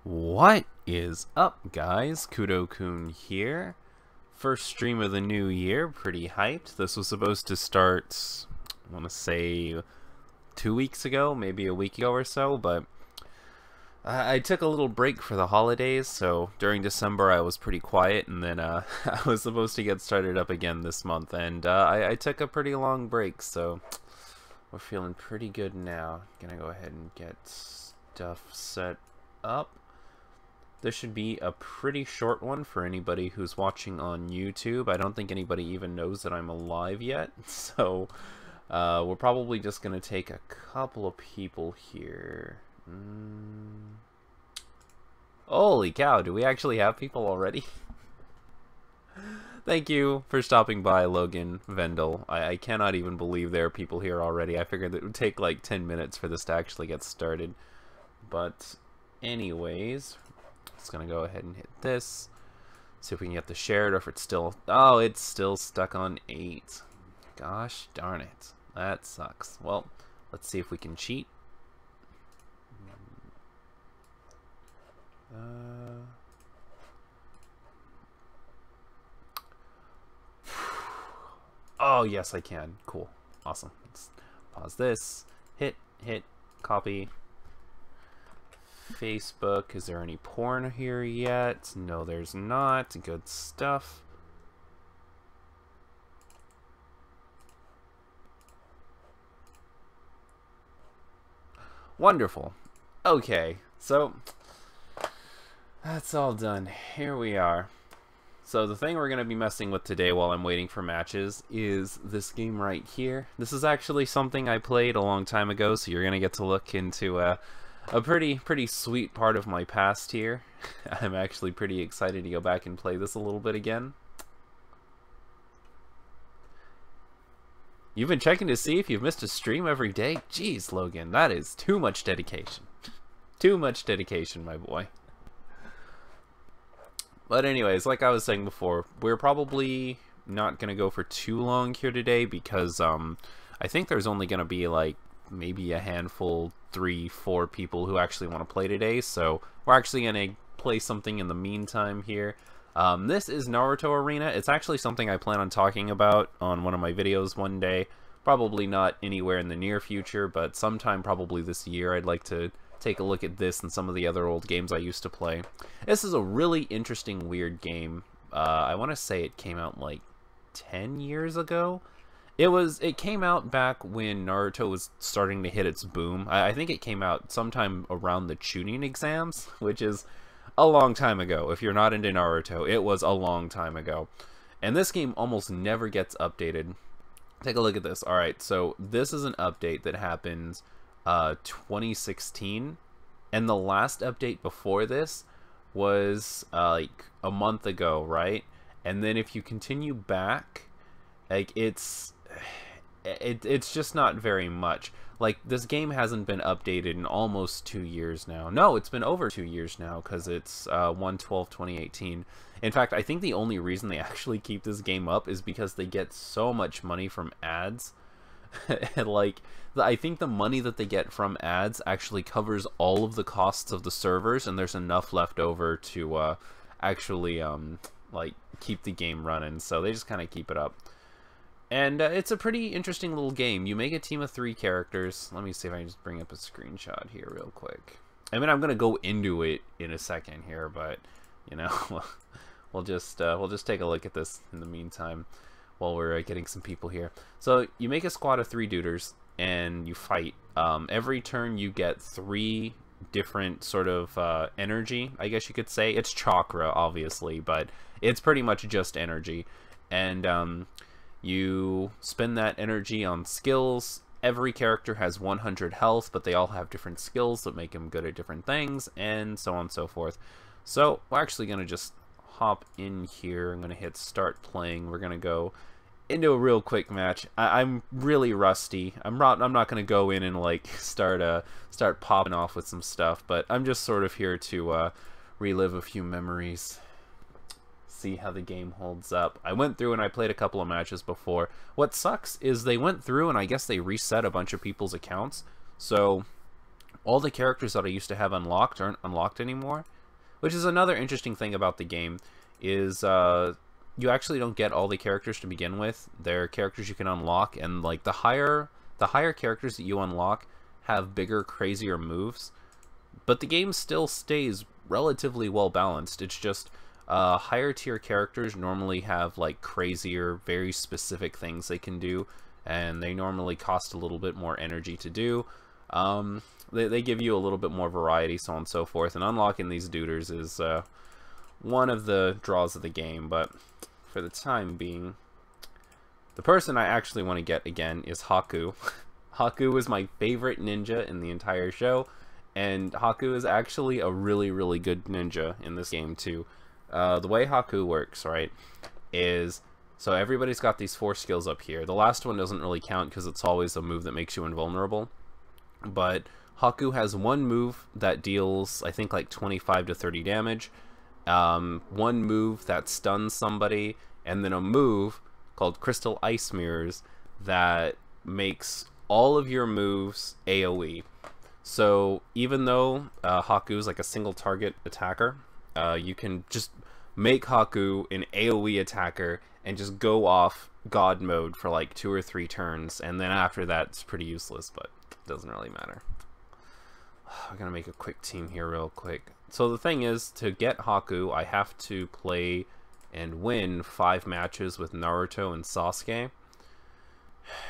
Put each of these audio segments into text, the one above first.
What is up, guys? Kudo-kun here. First stream of the new year, pretty hyped. This was supposed to start, I want to say, 2 weeks ago, maybe a week ago or so, but I took a little break for the holidays, so during December I was pretty quiet, and then I was supposed to get started up again this month, and I took a pretty long break, so we're feeling pretty good now. Gonna go ahead and get stuff set up. This should be a pretty short one for anybody who's watching on YouTube. I don't think anybody even knows that I'm alive yet, so we're probably just going to take a couple of people here. Holy cow, do we actually have people already? Thank you for stopping by, Logan Vendel. I cannot even believe there are people here already. I figured it would take like 10 minutes for this to actually get started. But anyways, just gonna go ahead and hit this. See if we can get the shared, or if it's still... Oh, it's still stuck on 8. Gosh darn it. That sucks. Well, let's see if we can cheat. Oh, yes, I can. Cool. Awesome. Let's pause this. Hit, copy. Facebook. Is there any porn here yet? No, there's not. Good stuff. Wonderful. Okay, so that's all done. Here we are. So the thing we're going to be messing with today while I'm waiting for matches is this game right here. This is actually something I played a long time ago, so you're going to get to look into a pretty sweet part of my past here. I'm actually pretty excited to go back and play this a little bit again. You've been checking to see if you've missed a stream every day? Jeez, Logan, that is too much dedication. Too much dedication, my boy. But anyways, like I was saying before, we're probably not going to go for too long here today because I think there's only going to be like maybe a handful, 3-4 people who actually want to play today, so we're actually going to play something in the meantime here. This is Naruto Arena. It's actually something I plan on talking about on one of my videos one day. Probably not anywhere in the near future, but sometime probably this year I'd like to take a look at this and some of the other old games I used to play. This is a really interesting, weird game. I want to say it came out like 10 years ago. It came out back when Naruto was starting to hit its boom. I think it came out sometime around the Chunin exams, which is a long time ago. If you're not into Naruto, it was a long time ago. And this game almost never gets updated. Take a look at this. Alright, so this is an update that happened 2016. And the last update before this was like a month ago, right? And then if you continue back, like it's just not very much. Like, this game hasn't been updated in almost 2 years now. No, it's been over 2 years now because it's 1/12/2018. In fact, I think the only reason they actually keep this game up is because they get so much money from ads. And like, I think the money that they get from ads actually covers all of the costs of the servers, and there's enough left over to actually like keep the game running. So they just kind of keep it up. And it's a pretty interesting little game. You make a team of 3 characters. Let me see if I can just bring up a screenshot here real quick. I mean, I'm gonna go into it in a second here, but you know, we'll just take a look at this in the meantime while we're getting some people here. So you make a squad of 3 duders and you fight. Every turn you get 3 different sort of energy, I guess you could say. It's chakra, obviously, but it's pretty much just energy. And you spend that energy on skills. Every character has 100 health, but they all have different skills that make them good at different things, and so on and so forth. So we're actually going to just hop in here. I'm going to hit start playing. We're going to go into a real quick match. I'm really rusty. I'm not going to go in and like start popping off with some stuff, but I'm just sort of here to relive a few memories. See how the game holds up. I went through and I played a couple of matches before. What sucks is they went through and I guess they reset a bunch of people's accounts. So all the characters that I used to have unlocked aren't unlocked anymore. which is another interesting thing about the game, is you actually don't get all the characters to begin with. They're characters you can unlock, and like the higher characters that you unlock have bigger, crazier moves, but the game still stays relatively well balanced. It's just higher tier characters normally have like crazier, very specific things they can do, and they normally cost a little bit more energy to do. They give you a little bit more variety, so on and so forth, and unlocking these duders is one of the draws of the game. But for the time being, the person I actually want to get again is Haku. Haku is my favorite ninja in the entire show, and Haku is actually a really, really good ninja in this game too. The way Haku works, right, is, so everybody's got these 4 skills up here. The last one doesn't really count because it's always a move that makes you invulnerable. But Haku has one move that deals, I think, like 25 to 30 damage. One move that stuns somebody, and then a move called Crystal Ice Mirrors that makes all of your moves AoE. So even though Haku is like a single target attacker, you can just make Haku an AoE attacker and just go off God mode for like 2 or 3 turns, and then after that it's pretty useless, but it doesn't really matter. I'm gonna make a quick team here real quick. So the thing is, to get Haku, I have to play and win 5 matches with Naruto and Sasuke.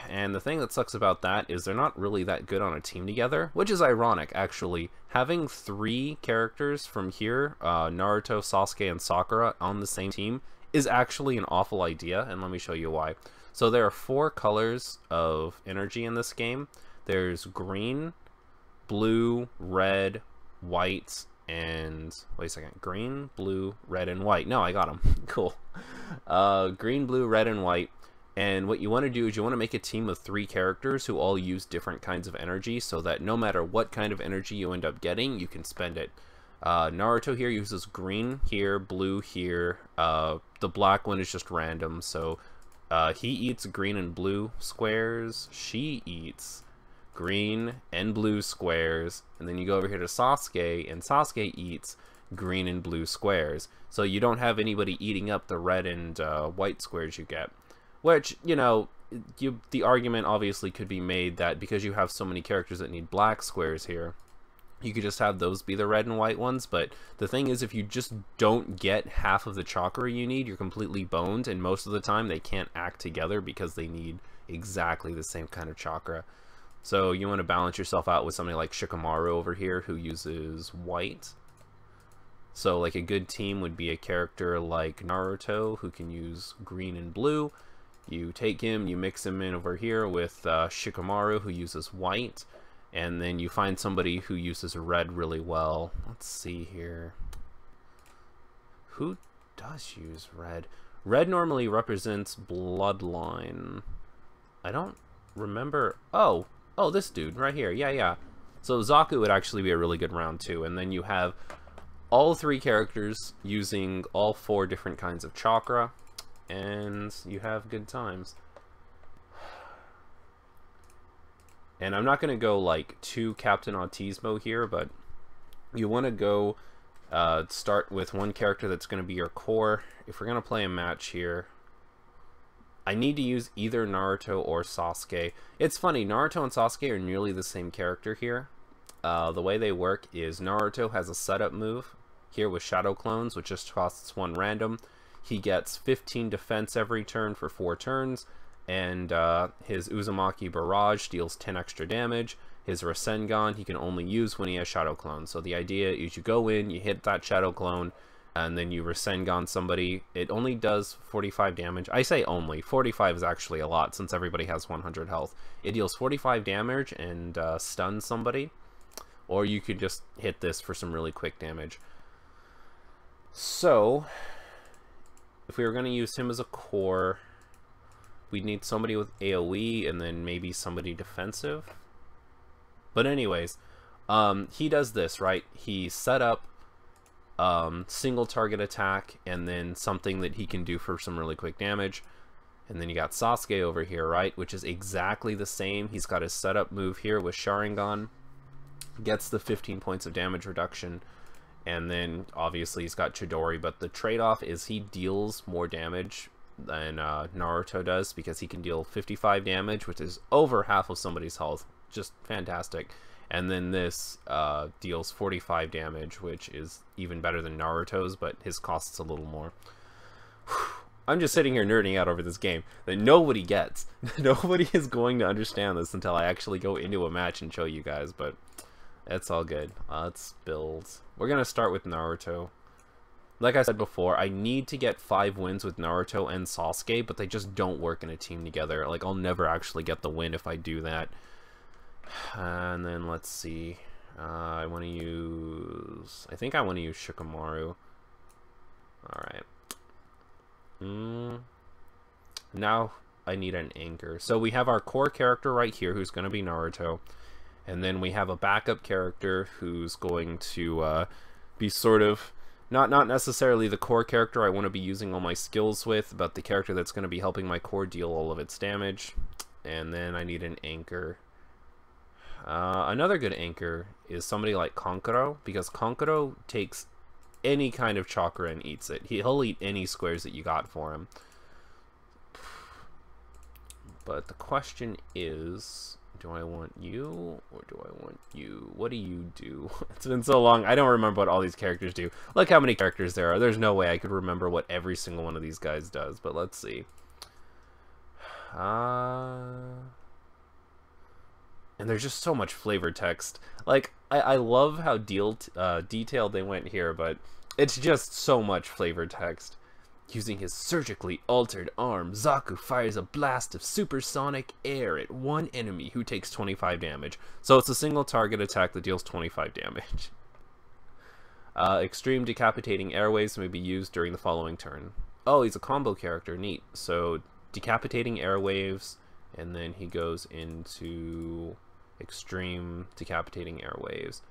And the thing that sucks about that is they're not really that good on a team together, which is ironic, actually. Having 3 characters from here, Naruto, Sasuke, and Sakura, on the same team is actually an awful idea, and let me show you why. So there are 4 colors of energy in this game. There's green, blue, red, white, and wait a second, green, blue, red, and white. No, I got them. Cool. Green, blue, red, and white. And what you want to do is you want to make a team of 3 characters who all use different kinds of energy, so that no matter what kind of energy you end up getting, you can spend it. Naruto here uses green here, blue here. The black one is just random, so he eats green and blue squares. She eats green and blue squares. And then you go over here to Sasuke, and Sasuke eats green and blue squares. So you don't have anybody eating up the red and white squares you get. Which, you know, the argument obviously could be made that because you have so many characters that need black squares here, you could just have those be the red and white ones. But the thing is, if you just don't get half of the chakra you need, you're completely boned, and most of the time they can't act together because they need exactly the same kind of chakra. So you want to balance yourself out with somebody like Shikamaru over here who uses white. So like a good team would be a character like Naruto who can use green and blue. You take him, you mix him in over here with Shikamaru who uses white. And then you find somebody who uses red really well. Let's see here. Who does use red? Red normally represents bloodline. I don't remember. Oh, this dude right here. Yeah. So Zaku would actually be a really good round too. And then you have all 3 characters using all 4 different kinds of chakra. And you have good times. And I'm not going to go like too Captain Autismo here, but you want to go start with one character that's going to be your core. If we're going to play a match here, I need to use either Naruto or Sasuke. It's funny, Naruto and Sasuke are nearly the same character here. The way they work is Naruto has a setup move here with Shadow Clones, which just costs 1 random. He gets 15 defense every turn for 4 turns. And his Uzumaki Barrage deals 10 extra damage. His Rasengan he can only use when he has Shadow Clone. So the idea is you go in, you hit that Shadow Clone, and then you Rasengan somebody. It only does 45 damage. I say only. 45 is actually a lot since everybody has 100 health. It deals 45 damage and stuns somebody. Or you could just hit this for some really quick damage. So, if we were going to use him as a core, we'd need somebody with AoE and then maybe somebody defensive. But anyways, he does this, right? He set up single target attack and then something that he can do for some really quick damage. And then you got Sasuke over here, right? Which is exactly the same. He's got his setup move here with Sharingan. Gets the 15 points of damage reduction. And then obviously he's got Chidori, but the trade-off is he deals more damage than Naruto does, because he can deal 55 damage, which is over half of somebody's health. Just fantastic. And then this deals 45 damage, which is even better than Naruto's, but his cost's a little more. I'm just sitting here nerding out over this game that nobody gets. Nobody is going to understand this until I actually go into a match and show you guys, but it's all good. Let's build. We're going to start with Naruto. Like I said before, I need to get 5 wins with Naruto and Sasuke, but they just don't work in a team together. Like, I'll never actually get the win if I do that. And then let's see. I want to use... I think I want to use Shikamaru. Alright. Now I need an anchor. So we have our core character right here, who's going to be Naruto. And then we have a backup character who's going to be sort of... Not necessarily the core character I want to be using all my skills with, but the character that's going to be helping my core deal all of its damage. And then I need an anchor. Another good anchor is somebody like Kankuro, because Kankuro takes any kind of chakra and eats it. He'll eat any squares that you got for him. But the question is, do I want you or do I want you? What do you do? It's been so long, I don't remember what all these characters do. Look how many characters there are. There's no way I could remember what every single one of these guys does, but let's see. And there's just so much flavor text. Like, I love how detailed they went here, but it's just so much flavor text. Using his surgically altered arm, Zaku fires a blast of supersonic air at one enemy who takes 25 damage. So it's a single target attack that deals 25 damage. Extreme decapitating airwaves may be used during the following turn. Oh, he's a combo character. Neat. So decapitating airwaves, and then he goes into extreme decapitating airwaves.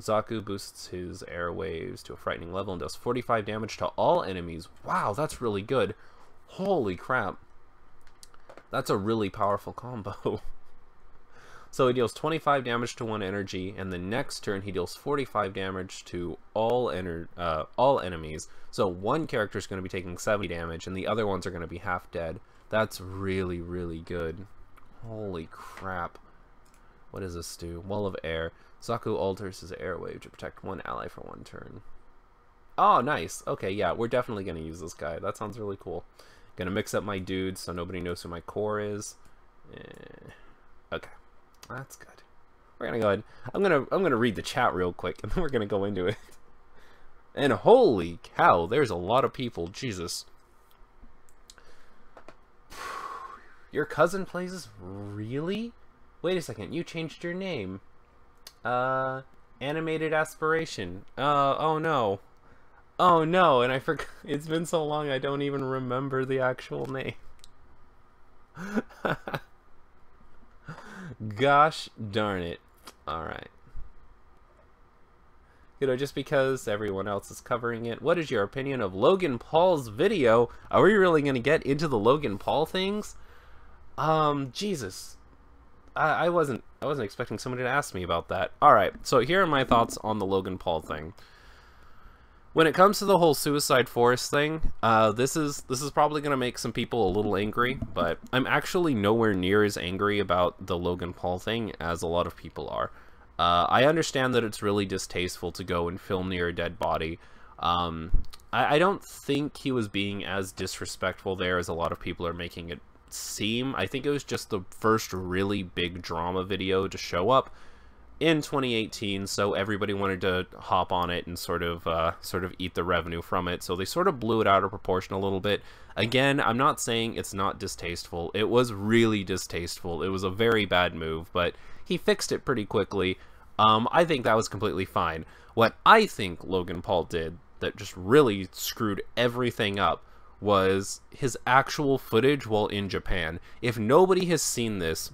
Zaku boosts his airwaves to a frightening level and does 45 damage to all enemies. Wow, that's really good. Holy crap. That's a really powerful combo. So he deals 25 damage to one energy, and the next turn he deals 45 damage to all enemies. So one character is going to be taking 70 damage, and the other ones are going to be half dead. That's really, really good. Holy crap. What does this do? Wall of Air. Zaku alters his airwave to protect one ally for one turn. Oh, nice. Okay, yeah, we're definitely going to use this guy. That sounds really cool. Gonna mix up my dudes so nobody knows who my core is. Okay, that's good. We're gonna go ahead. I'm gonna read the chat real quick, and then we're gonna go into it. And holy cow, there's a lot of people. Jesus. Your cousin plays this? Really? Wait a second, you changed your name. Animated Aspiration. Oh no. Oh no, and I forgot. It's been so long I don't even remember the actual name. Gosh darn it. Alright. You know, just because everyone else is covering it, what is your opinion of Logan Paul's video? Are we really going to get into the Logan Paul things? Jesus. I wasn't expecting somebody to ask me about that. Alright, so here are my thoughts on the Logan Paul thing. When it comes to the whole Suicide Forest thing, this is probably going to make some people a little angry, but I'm actually nowhere near as angry about the Logan Paul thing as a lot of people are. I understand that it's really distasteful to go and film near a dead body. I don't think he was being as disrespectful there as a lot of people are making it seem. I think it was just the first really big drama video to show up in 2018, so everybody wanted to hop on it and sort of eat the revenue from it, so they sort of blew it out of proportion a little bit. Again, I'm not saying it's not distasteful. It was really distasteful. It was a very bad move, but he fixed it pretty quickly. I think that was completely fine. What I think Logan Paul did that just really screwed everything up was his actual footage while in Japan. If nobody has seen this,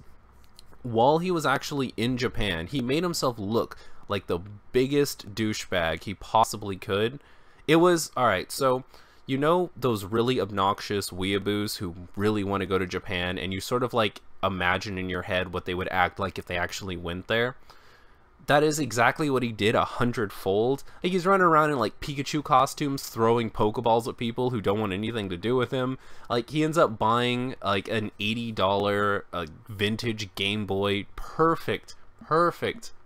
while he was actually in Japan, he made himself look like the biggest douchebag he possibly could. It was, alright, so, you know those really obnoxious weeaboos who really want to go to Japan, and you sort of, like, imagine in your head what they would act like if they actually went there? that is exactly what he did 100-fold. Like, he's running around in like Pikachu costumes, throwing Pokeballs at people who don't want anything to do with him. Like, he ends up buying like an $80 vintage Game Boy, perfect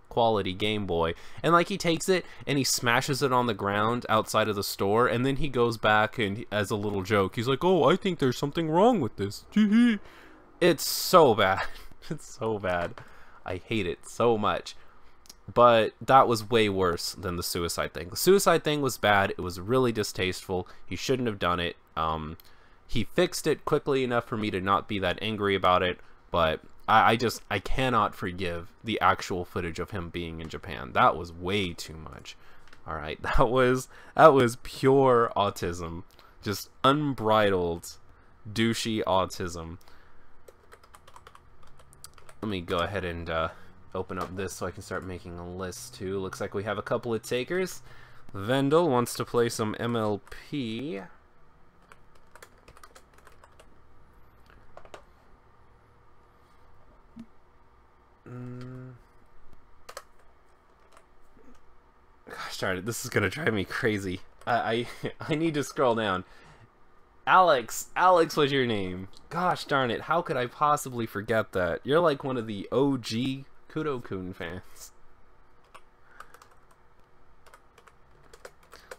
quality Game Boy, and like he takes it and he smashes it on the ground outside of the store, and then he goes back and as a little joke he's like, "Oh, I think there's something wrong with this." It's so bad. It's so bad. I hate it so much. But that was way worse than the suicide thing. The suicide thing was bad. It was really distasteful. He shouldn't have done it. He fixed it quickly enough for me to not be that angry about it, but I cannot forgive the actual footage of him being in Japan. That was way too much. Alright, that was pure autism. Just unbridled, douchey autism. Let me go ahead and open up this so I can start making a list too. Looks like we have a couple of takers. Vendel wants to play some MLP. Gosh darn it, this is gonna drive me crazy. I need to scroll down. Alex was your name. Gosh darn it, how could I possibly forget that? You're like one of the OG Kudo-kun fans.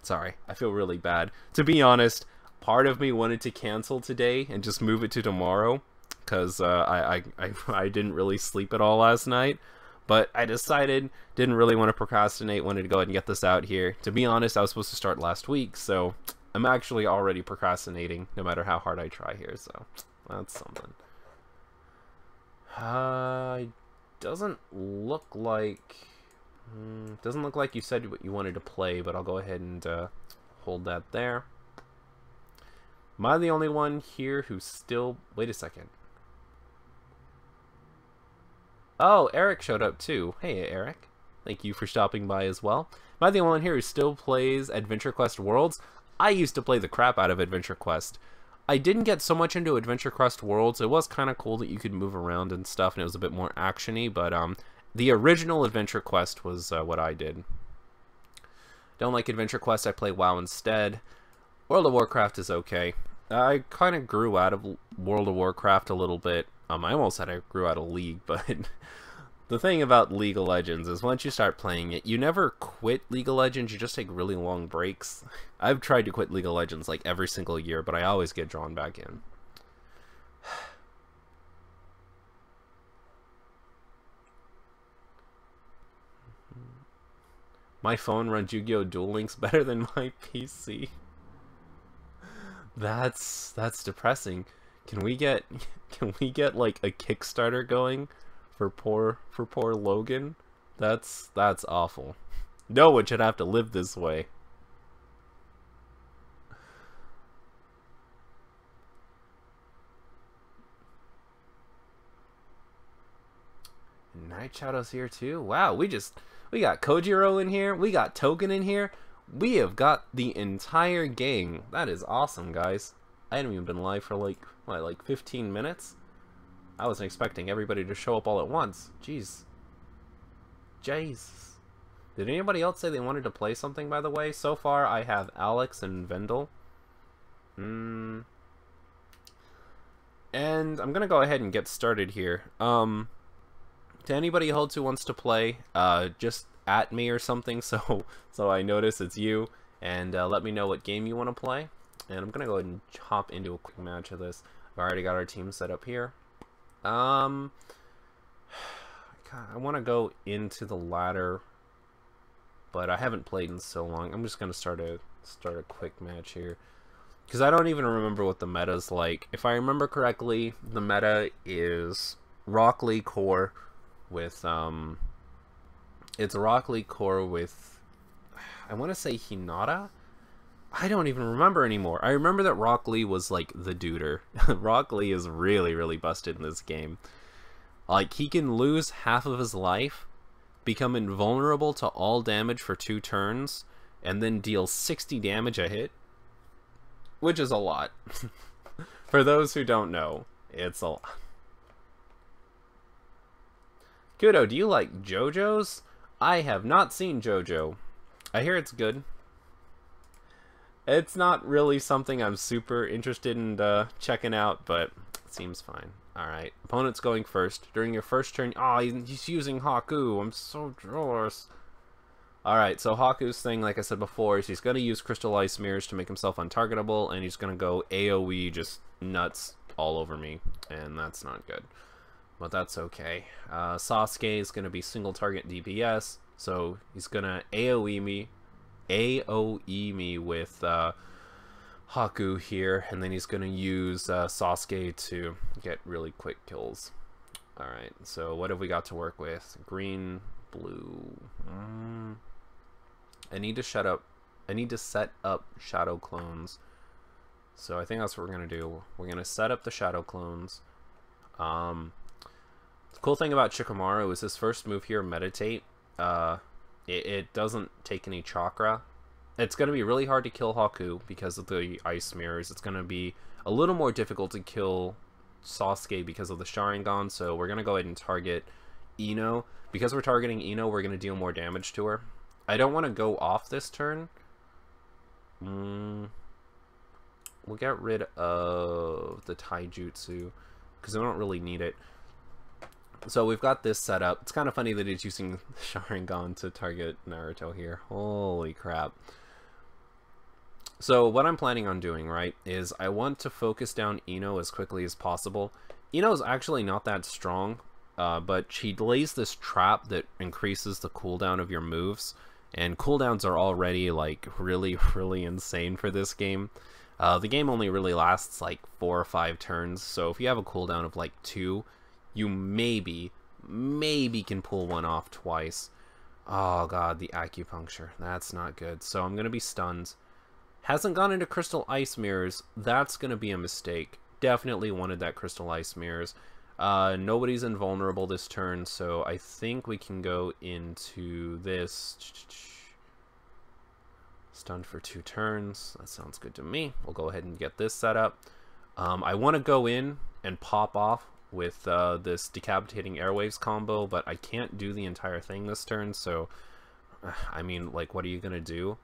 Sorry, I feel really bad. To be honest, part of me wanted to cancel today and just move it to tomorrow, because I didn't really sleep at all last night. But I decided, didn't really want to procrastinate, wanted to go ahead and get this out here. To be honest, I was supposed to start last week, so I'm actually already procrastinating, no matter how hard I try here, so that's something. Doesn't look like you said what you wanted to play, but I'll go ahead and hold that there. Am I the only one here who's still... Wait a second. Oh, Eric showed up too. Hey, Eric. Thank you for stopping by as well. Am I the only one here who still plays Adventure Quest Worlds? I used to play the crap out of Adventure Quest. I didn't get so much into Adventure Quest Worlds. It was kind of cool that you could move around and stuff, and it was a bit more action-y, but the original Adventure Quest was what I did. Don't like Adventure Quest, I play WoW instead. World of Warcraft is okay. I kind of grew out of World of Warcraft a little bit. I almost said I grew out of League, but the thing about League of Legends is once you start playing it, you never quit League of Legends, you just take really long breaks. I've tried to quit League of Legends like every single year, but I always get drawn back in. My phone runs Yu-Gi-Oh! Duel Links better than my PC. That's depressing. Can we get like a Kickstarter going for poor Logan? That's awful. No one should have to live this way. Night Shadow's here too. Wow, we got Kojiro in here. We got Token in here. We have got the entire gang. That is awesome, guys. I haven't even been live for like, what, like 15 minutes? I wasn't expecting everybody to show up all at once. Jeez. Jesus. Did anybody else say they wanted to play something, by the way? So far, I have Alex and Vendel. And I'm gonna go ahead and get started here. To anybody else who wants to play, just at me or something, so I notice it's you, and let me know what game you want to play. And I'm gonna go ahead and hop into a quick match of this. I've already got our team set up here. God, I want to go into the ladder, but I haven't played in so long. I'm just gonna start a quick match here, because I don't even remember what the meta's like. If I remember correctly, the meta is Rock Lee core with it's Rock Lee core with, I want to say Hinata. I don't even remember anymore. I remember that Rock Lee was like the duder. Rock Lee is really busted in this game. Like, he can lose half of his life, become invulnerable to all damage for 2 turns, and then deal 60 damage a hit, which is a lot. For those who don't know, it's a lot. Kudo, do you like JoJo's? I have not seen JoJo. I hear it's good. It's not really something I'm super interested in checking out, but it seems fine. Alright, opponent's going first. During your first turn... Oh, he's using Haku. I'm so jealous. Alright, so Haku's thing, like I said before, is he's going to use Crystal Ice Mirrors to make himself untargetable, and he's going to go AoE just nuts all over me, and that's not good. But that's okay. Sasuke is going to be single target DPS, so he's going to AoE me with Haku here, and then he's going to use Sasuke to get really quick kills. Alright, so what have we got to work with? Green, blue... I need to set up shadow clones. So I think that's what we're going to do. We're going to set up the shadow clones. The cool thing about Shikamaru is his first move here, Meditate. It doesn't take any chakra. It's going to be really hard to kill Haku because of the ice mirrors. It's going to be a little more difficult to kill Sasuke because of the Sharingan. So we're going to go ahead and target Ino. Because we're targeting Ino, we're going to deal more damage to her. I don't want to go off this turn. We'll get rid of the Taijutsu because I don't really need it. So we've got this set up. It's kind of funny that it's using Sharingan to target Naruto here. Holy crap. So what I'm planning on doing, right, is I want to focus down Ino as quickly as possible. Ino's actually not that strong, but she lays this trap that increases the cooldown of your moves. And cooldowns are already, like, really, really insane for this game. The game only really lasts, like, 4 or 5 turns. So if you have a cooldown of, like, 2, you maybe can pull one off twice. Oh, God, the acupuncture. That's not good. So I'm going to be stunned. Hasn't gone into Crystal Ice Mirrors. That's going to be a mistake. Definitely wanted that Crystal Ice Mirrors. Nobody's invulnerable this turn, so I think we can go into this. Stunned for 2 turns. That sounds good to me. We'll go ahead and get this set up. I want to go in and pop off with this Decapitating Airwaves combo, but I can't do the entire thing this turn, so I mean, like, what are you gonna do?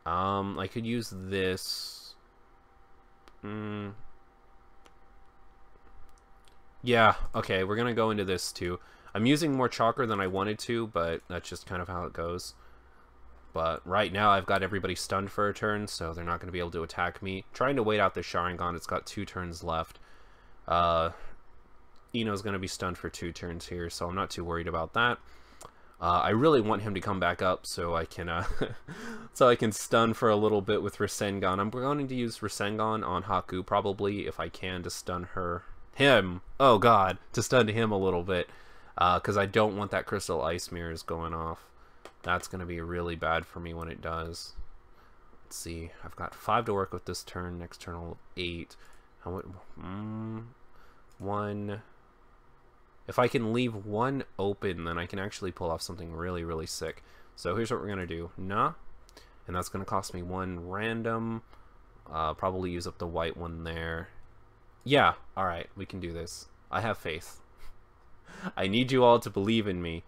I could use this. Yeah, okay, we're gonna go into this too. I'm using more chakra than I wanted to, but that's just kind of how it goes. But right now I've got everybody stunned for a turn, so they're not going to be able to attack me. Trying to wait out the Sharingan, it's got 2 turns left. Ino's going to be stunned for 2 turns here, so I'm not too worried about that. I really want him to come back up so I can stun for a little bit with Rasengan. I'm going to use Rasengan on Haku probably if I can to stun him. Oh god, to stun him a little bit, because I don't want that Crystal Ice Mirrors going off. That's going to be really bad for me when it does. Let's see, I've got 5 to work with this turn. Next turn I'll 8. 1. If I can leave 1 open, then I can actually pull off something really, really sick. So here's what we're going to do. Nah. And that's going to cost me 1 random. Probably use up the white one there. Yeah, alright, we can do this. I have faith. I need you all to believe in me.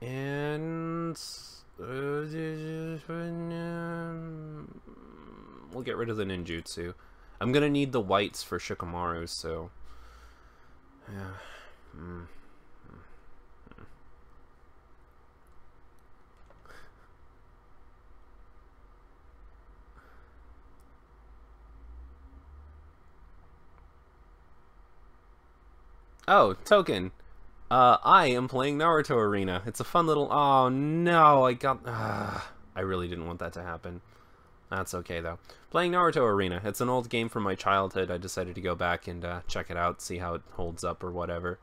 And we'll get rid of the ninjutsu. I'm gonna need the whites for Shikamaru, so yeah. Oh, Token. I am playing Naruto Arena. It's a fun little... Oh, no, I got... I really didn't want that to happen. That's okay, though. Playing Naruto Arena. It's an old game from my childhood. I decided to go back and check it out, see how it holds up or whatever.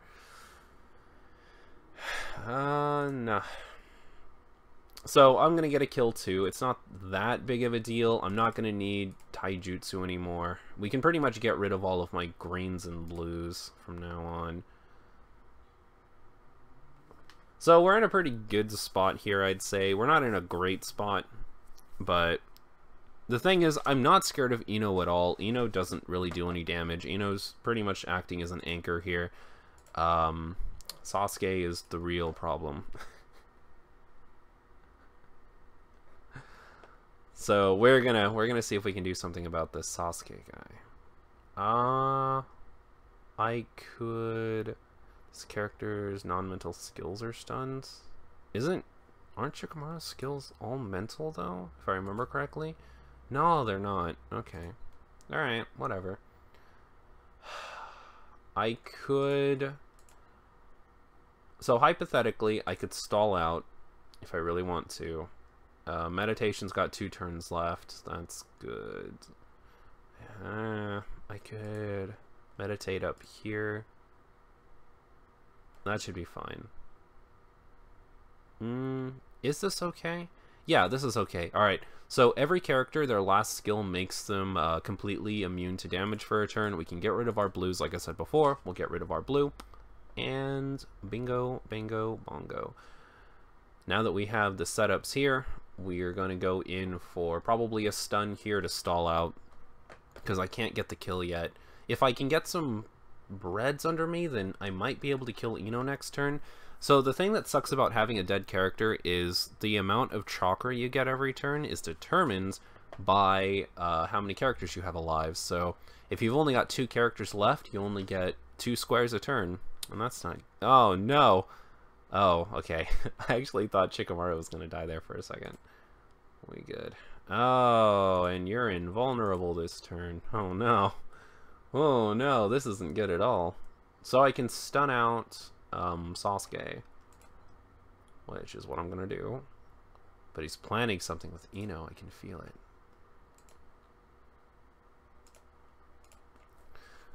No. So, I'm going to get a kill, too. It's not that big of a deal. I'm not going to need Taijutsu anymore. We can pretty much get rid of all of my greens and blues from now on. So we're in a pretty good spot here, I'd say. We're not in a great spot, but the thing is, I'm not scared of Ino at all. Ino doesn't really do any damage. Ino's pretty much acting as an anchor here. Sasuke is the real problem. So we're gonna see if we can do something about this Sasuke guy. I could. This character's non-mental skills are stuns. Aren't Shikamaru's skills all mental though? If I remember correctly. No, they're not. Okay. All right. Whatever. I could. So hypothetically, I could stall out if I really want to. Meditation's got 2 turns left. That's good. I could meditate up here. That should be fine. Is this okay? Yeah, this is okay. Alright, so every character, their last skill makes them completely immune to damage for a turn. We can get rid of our blues, like I said before. We'll get rid of our blue. And bingo, bango, bongo. Now that we have the setups here, we are going to go in for probably a stun here to stall out, because I can't get the kill yet. If I can get some reds under me, then I might be able to kill Ino next turn. So the thing that sucks about having a dead character is the amount of chakra you get every turn is determined by how many characters you have alive. So if you've only got 2 characters left, you only get 2 squares a turn, and that's not... Oh, no! Oh, okay. I actually thought Shikamaru was going to die there for a second. We good. Oh, and you're invulnerable this turn. Oh, no. Oh, no, this isn't good at all. So I can stun out Sasuke, which is what I'm going to do. But he's planning something with Ino. I can feel it.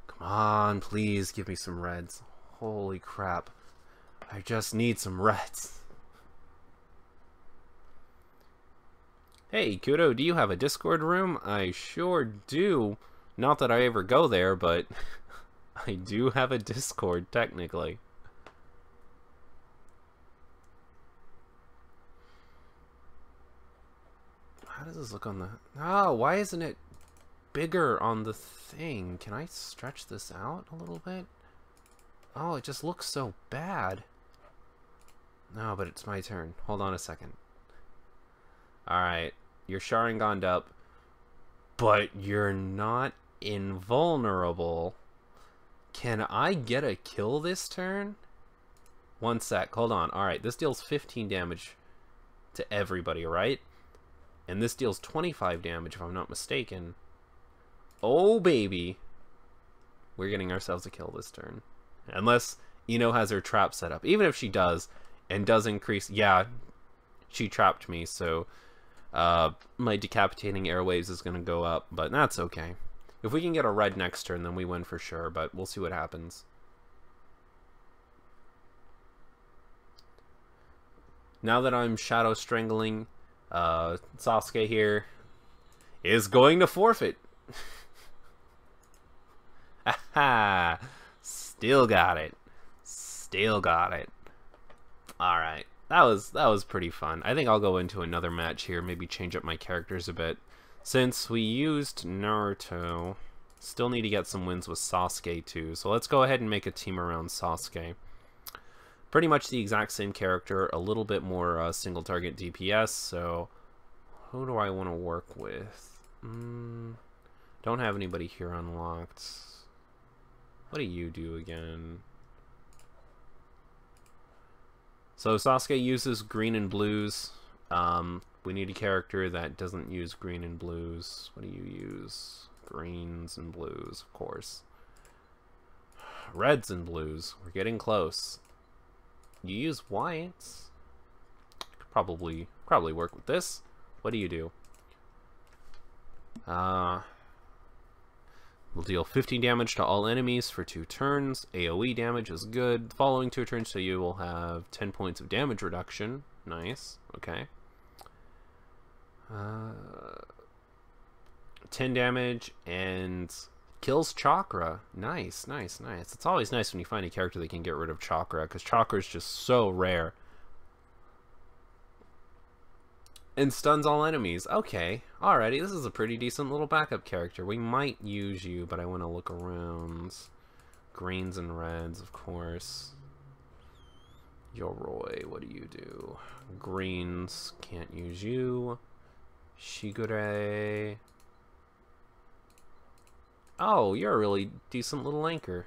Come on, please give me some reds. Holy crap. I just need some reds. Hey, Kudo, do you have a Discord room? I sure do. Not that I ever go there, but I do have a Discord, technically. How does this look on the... Oh, why isn't it bigger on the thing? Can I stretch this out a little bit? Oh, it just looks so bad. No, but it's my turn. Hold on a second. Alright, you're Sharingan'd up, but you're not invulnerable. Can I get a kill this turn? One sec, hold on. Alright, this deals 15 damage to everybody, right? And this deals 25 damage if I'm not mistaken. Oh, baby. We're getting ourselves a kill this turn. Unless Ino has her trap set up. Even if she does, and does increase... Yeah, she trapped me, so my decapitating airwaves is going to go up, but that's okay. If we can get a red next turn, then we win for sure, but we'll see what happens. Now that I'm Shadow Strangling, Sasuke here is going to forfeit. Haha! Still got it. Still got it. Alright. That was pretty fun. I think I'll go into another match here, maybe change up my characters a bit. Since we used Naruto, still need to get some wins with Sasuke too. So let's go ahead and make a team around Sasuke. Pretty much the exact same character, a little bit more single target DPS, so who do I want to work with? Don't have anybody here unlocked. What do you do again? So Sasuke uses green and blues. We need a character that doesn't use green and blues. What do you use? Greens and blues, of course. Reds and blues. We're getting close. You use whites. Could probably work with this. What do you do? We'll deal 15 damage to all enemies for 2 turns. AoE damage is good. The following 2 turns, so you will have 10 points of damage reduction. Nice. Okay. 10 damage and kills chakra. Nice, nice, nice. It's always nice when you find a character that can get rid of chakra, because chakra is just so rare. And stuns all enemies. Okay. Alrighty, this is a pretty decent little backup character. We might use you, but I want to look around. Greens and reds, of course. Yoroi, what do you do? Greens, can't use you. Shigure. Oh, you're a really decent little anchor.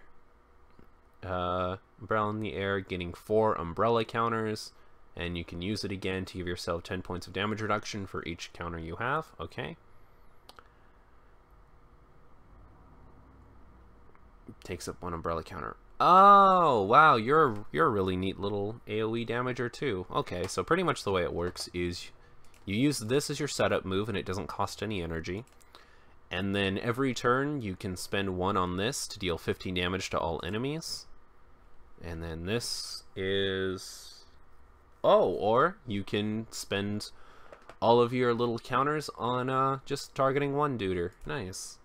Umbrella in the air, getting 4 umbrella counters, and you can use it again to give yourself 10 points of damage reduction for each counter you have. Okay. Takes up 1 umbrella counter. Oh, wow, you're a really neat little AoE damager too. Okay, so pretty much the way it works is you use this as your setup move and it doesn't cost any energy. And then every turn you can spend 1 on this to deal 15 damage to all enemies. And then this is... Oh, or you can spend all of your little counters on just targeting 1 duder. Nice.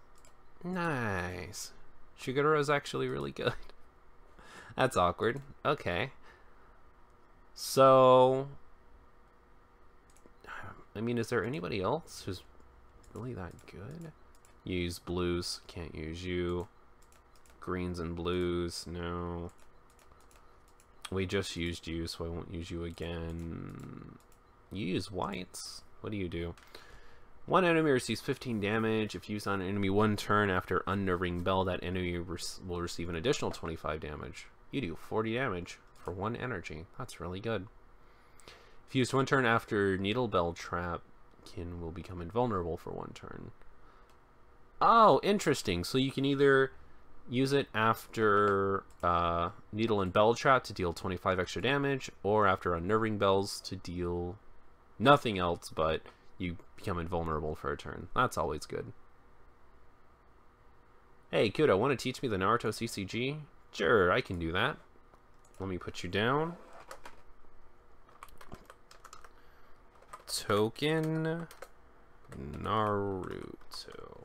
Nice. Shiguro is actually really good. That's awkward. Okay. So... I mean, is there anybody else who's really that good? Use blues. Can't use you. Greens and blues. No. We just used you, so I won't use you again. You use whites. What do you do? 1 enemy receives 15 damage. If used on an enemy 1 turn after Unnerving Bell, that enemy will receive an additional 25 damage. You do 40 damage for 1 energy. That's really good. If used 1 turn after Needle Bell Trap, Kin will become invulnerable for 1 turn. Oh, interesting. So you can either use it after Needle and Bell Trap to deal 25 extra damage, or after Unnerving Bells to deal nothing else, but you become invulnerable for a turn. That's always good. Hey, Kudo, want to teach me the Naruto CCG? Sure, I can do that. Let me put you down. Token Naruto.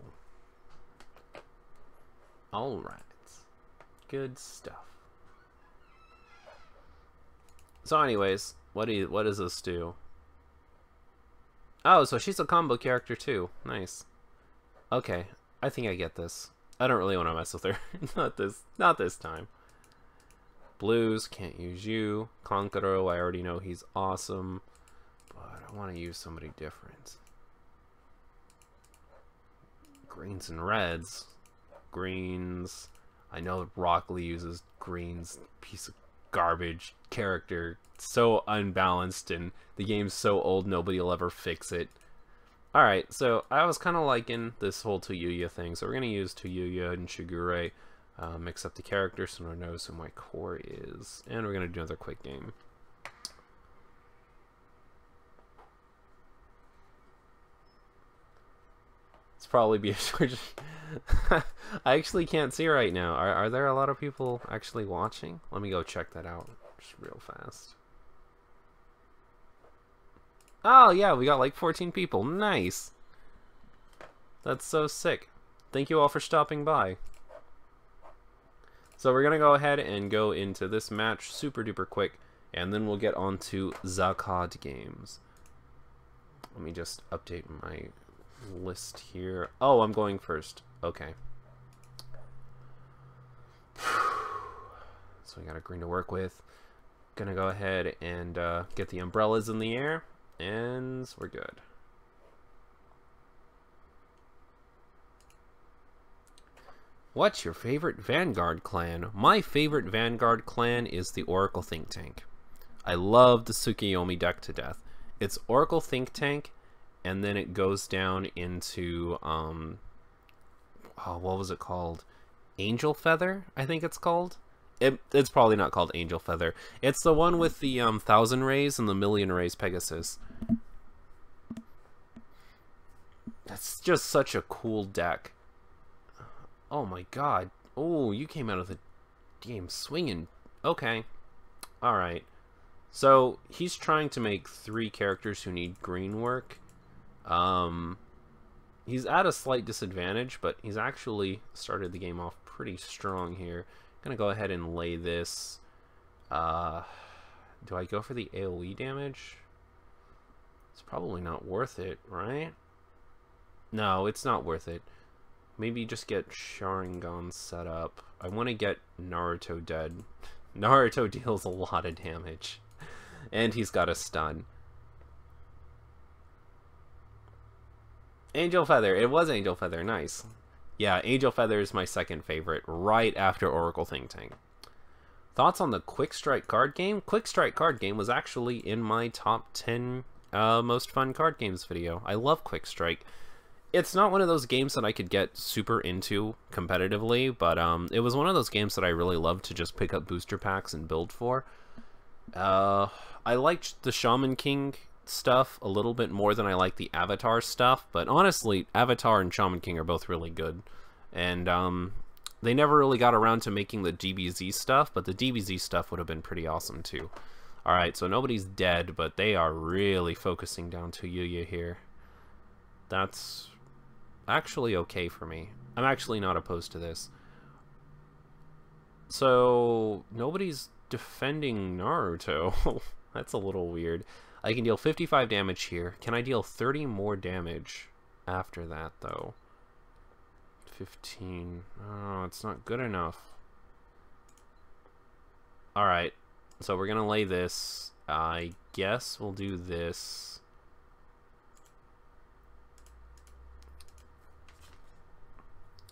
Alright. Good stuff. So anyways, what does this do? Oh, so she's a combo character too. Nice. Okay, I think I get this. I don't really want to mess with her. Not this time. Blues, can't use you. Konkoro, I already know he's awesome. But I want to use somebody different. Greens and reds. Greens. I know Rock Lee uses greens. Piece of garbage character. So unbalanced, and the game's so old nobody will ever fix it. Alright, so I was kind of liking this whole Toyuya thing, so we're going to use Toyuya and Shigure, mix up the characters so no one knows who my core is, and we're going to do another quick game. It's probably be a short... I actually can't see right now. Are there a lot of people actually watching? Let me go check that out just real fast. Oh, yeah, we got like 14 people. Nice. That's so sick. Thank you all for stopping by. So we're going to go ahead and go into this match super duper quick, and then we'll get on to Zakad games. Let me just update my list here. Oh, I'm going first. Okay. So we got a green to work with. Gonna go ahead and get the umbrellas in the air, and we're good. What's your favorite Vanguard clan? My favorite Vanguard clan is the Oracle Think Tank. I love the Tsukiyomi deck to death. It's Oracle Think Tank, and then it goes down into oh, what was it called? Angel Feather, I think it's called. It's probably not called Angel Feather. It's the one with the 1,000 rays and the million rays Pegasus. That's just such a cool deck. Oh my god. Oh, you came out of the game swinging. Okay. Alright. So, he's trying to make 3 characters who need green work. He's at a slight disadvantage, but he's actually started the game off pretty strong here. I'm gonna go ahead and lay this. Do I go for the AoE damage? It's probably not worth it, right? No, it's not worth it. Maybe just get Sharingan set up. I want to get Naruto dead. Naruto deals a lot of damage. And he's got a stun. Angel Feather. It was Angel Feather. Nice. Yeah, Angel Feather is my second favorite, right after Oracle Think Tank. Thoughts on the Quick Strike card game? Quick Strike card game was actually in my top 10 most fun card games video. I love Quick Strike. It's not one of those games that I could get super into competitively, but it was one of those games that I really loved to just pick up booster packs and build for. I liked the Shaman King stuff a little bit more than I like the Avatar stuff, but honestly, Avatar and Shaman King are both really good. And they never really got around to making the DBZ stuff, but the DBZ stuff would have been pretty awesome too. Alright, so nobody's dead, but they are really focusing down to Yuya here. That's actually okay for me. I'm actually not opposed to this. So, nobody's defending Naruto. That's a little weird. I can deal 55 damage here. Can I deal 30 more damage after that, though? 15. Oh, it's not good enough. Alright. So we're going to lay this. I guess we'll do this.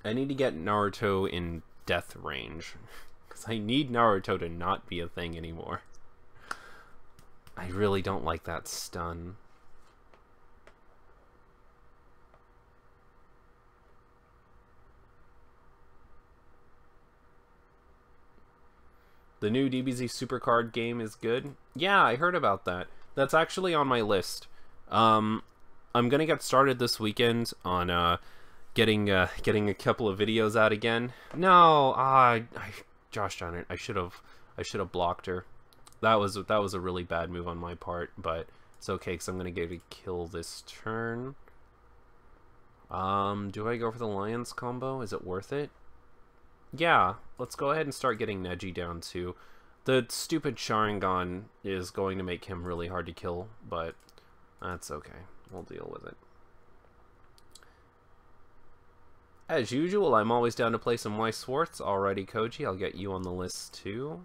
I need to get Naruto in death range. Because I need Naruto to not be a thing anymore. I really don't like that stun. The new DBZ Supercard game is good. Yeah, I heard about that. That's actually on my list. I'm gonna get started this weekend on getting a couple of videos out again. No, Josh darn it, I should have blocked her. That was a really bad move on my part, but it's okay because I'm gonna get a kill this turn. Do I go for the Lions combo? Is it worth it? Yeah, let's go ahead and start getting Neji down too. The stupid Sharingan is going to make him really hard to kill, but that's okay. We'll deal with it. As usual, I'm always down to play some Weiss Schwarz. Alrighty, Koji, I'll get you on the list too.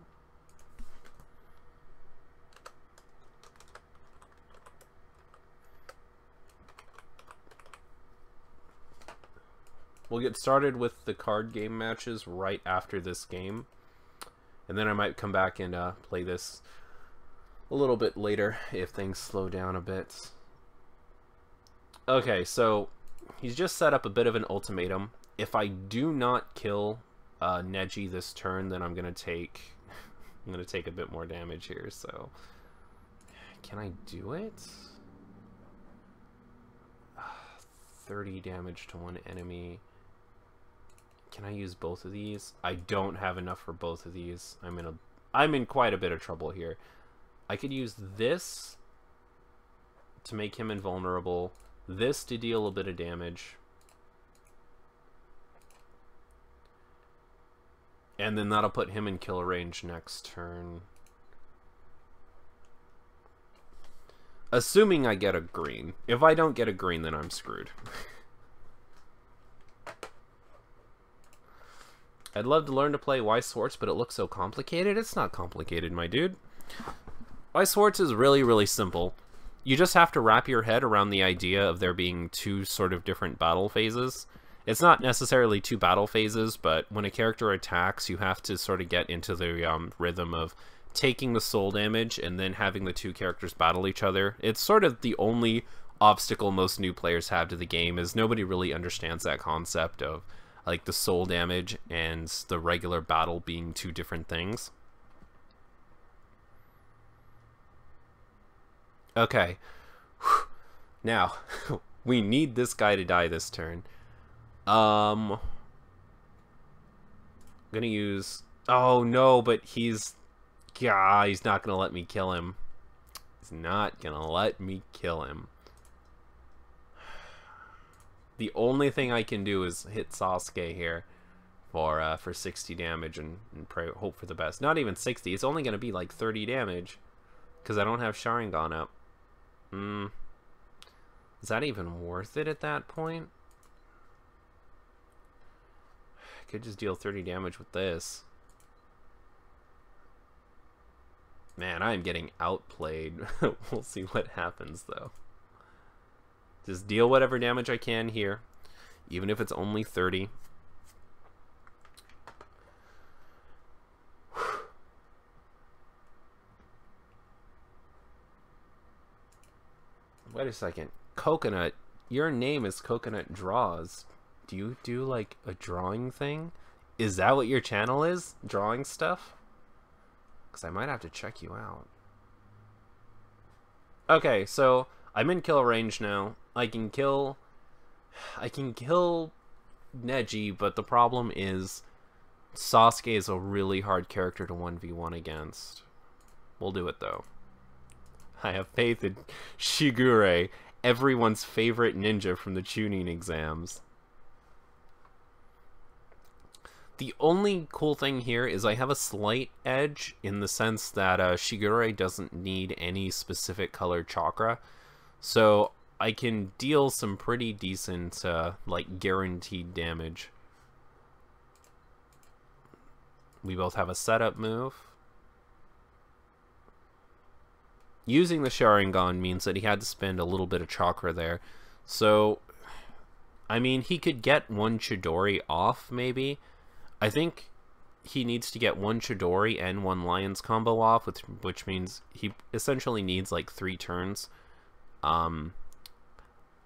We'll get started with the card game matches right after this game. And then I might come back and play this a little bit later if things slow down a bit. Okay, so he's just set up a bit of an ultimatum. If I do not kill Neji this turn, then I'm gonna take a bit more damage here. So can I do it? 30 damage to one enemy. Can I use both of these? I don't have enough for both of these. I'm in quite a bit of trouble here. I could use this to make him invulnerable, this to deal a bit of damage, and then that'll put him in kill range next turn. Assuming I get a green. If I don't get a green, then I'm screwed. I'd love to learn to play Weiss Schwarz, but it looks so complicated. It's not complicated, my dude. Weiss Schwarz is really, really simple. You just have to wrap your head around the idea of there being two sort of different battle phases. It's not necessarily two battle phases, but when a character attacks, you have to sort of get into the rhythm of taking the soul damage and then having the two characters battle each other. It's sort of the only obstacle most new players have to the game, is nobody really understands that concept of like the soul damage and the regular battle being two different things. Okay. Now, we need this guy to die this turn. I'm gonna use... Oh no, but he's not gonna let me kill him. He's not gonna let me kill him. The only thing I can do is hit Sasuke here for 60 damage and pray, hope for the best. Not even 60. It's only gonna be like 30 damage because I don't have Sharingan up. Is that even worth it at that point? could just deal 30 damage with this. Man, I'm getting outplayed. We'll see what happens, though. Just deal whatever damage I can here, even if it's only 30. Wait a second. Coconut, your name is Coconut Draws. Do you do, like, a drawing thing? Is that what your channel is? Drawing stuff? Because I might have to check you out. Okay, so I'm in kill range now. I can kill Neji, but the problem is Sasuke is a really hard character to 1v1 against. We'll do it, though. I have faith in Shigure, everyone's favorite ninja from the Chunin exams. The only cool thing here is I have a slight edge in the sense that Shigure doesn't need any specific color chakra. So I can deal some pretty decent, like, guaranteed damage. We both have a setup move. Using the Sharingan means that he had to spend a little bit of chakra there. So, I mean, he could get one Chidori off, maybe. I think he needs to get one Chidori and one Lion's combo off, which means he essentially needs like 3 turns. I'm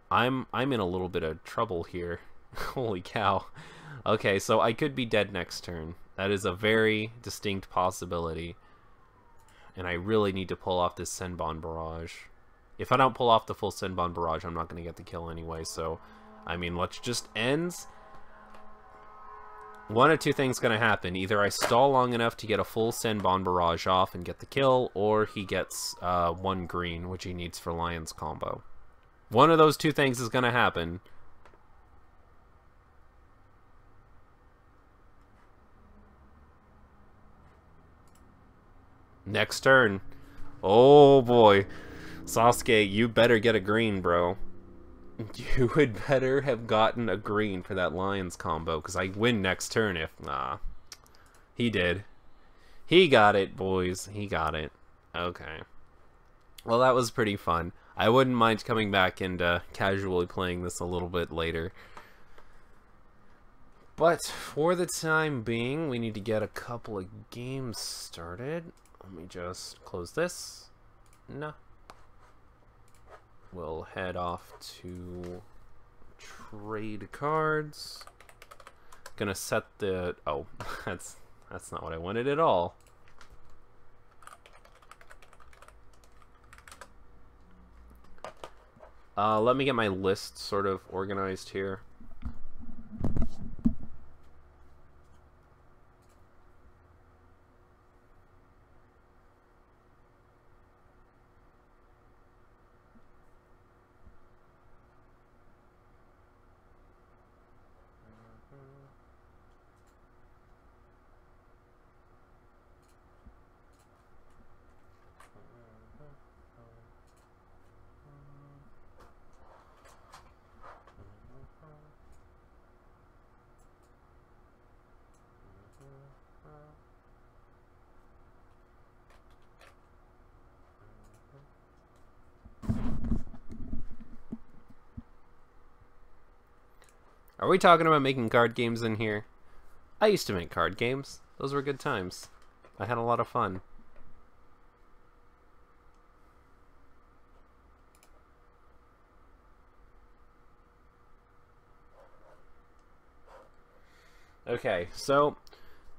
in a little bit of trouble here. Holy cow. Okay, so I could be dead next turn. That is a very distinct possibility. And I really need to pull off this Senbon Barrage. If I don't pull off the full Senbon Barrage, I'm not going to get the kill anyway. So, I mean, let's just end. One of two things going to happen. Either I stall long enough to get a full Senbon Barrage off and get the kill, or he gets 1 green, which he needs for Lion's combo. One of those two things is going to happen. Next turn. Oh boy. Sasuke, you better get a green, bro. You would better have gotten a green for that Lion's combo, because I win next turn if... Nah. He did. He got it, boys. He got it. Okay. Well, that was pretty fun. I wouldn't mind coming back and casually playing this a little bit later. But for the time being, we need to get a couple of games started. Let me just close this. No. We'll head off to trade cards. Gonna set the... Oh, that's not what I wanted at all. Let me get my list sort of organized here. Are we talking about making card games in here? I used to make card games. Those were good times. I had a lot of fun. Okay, so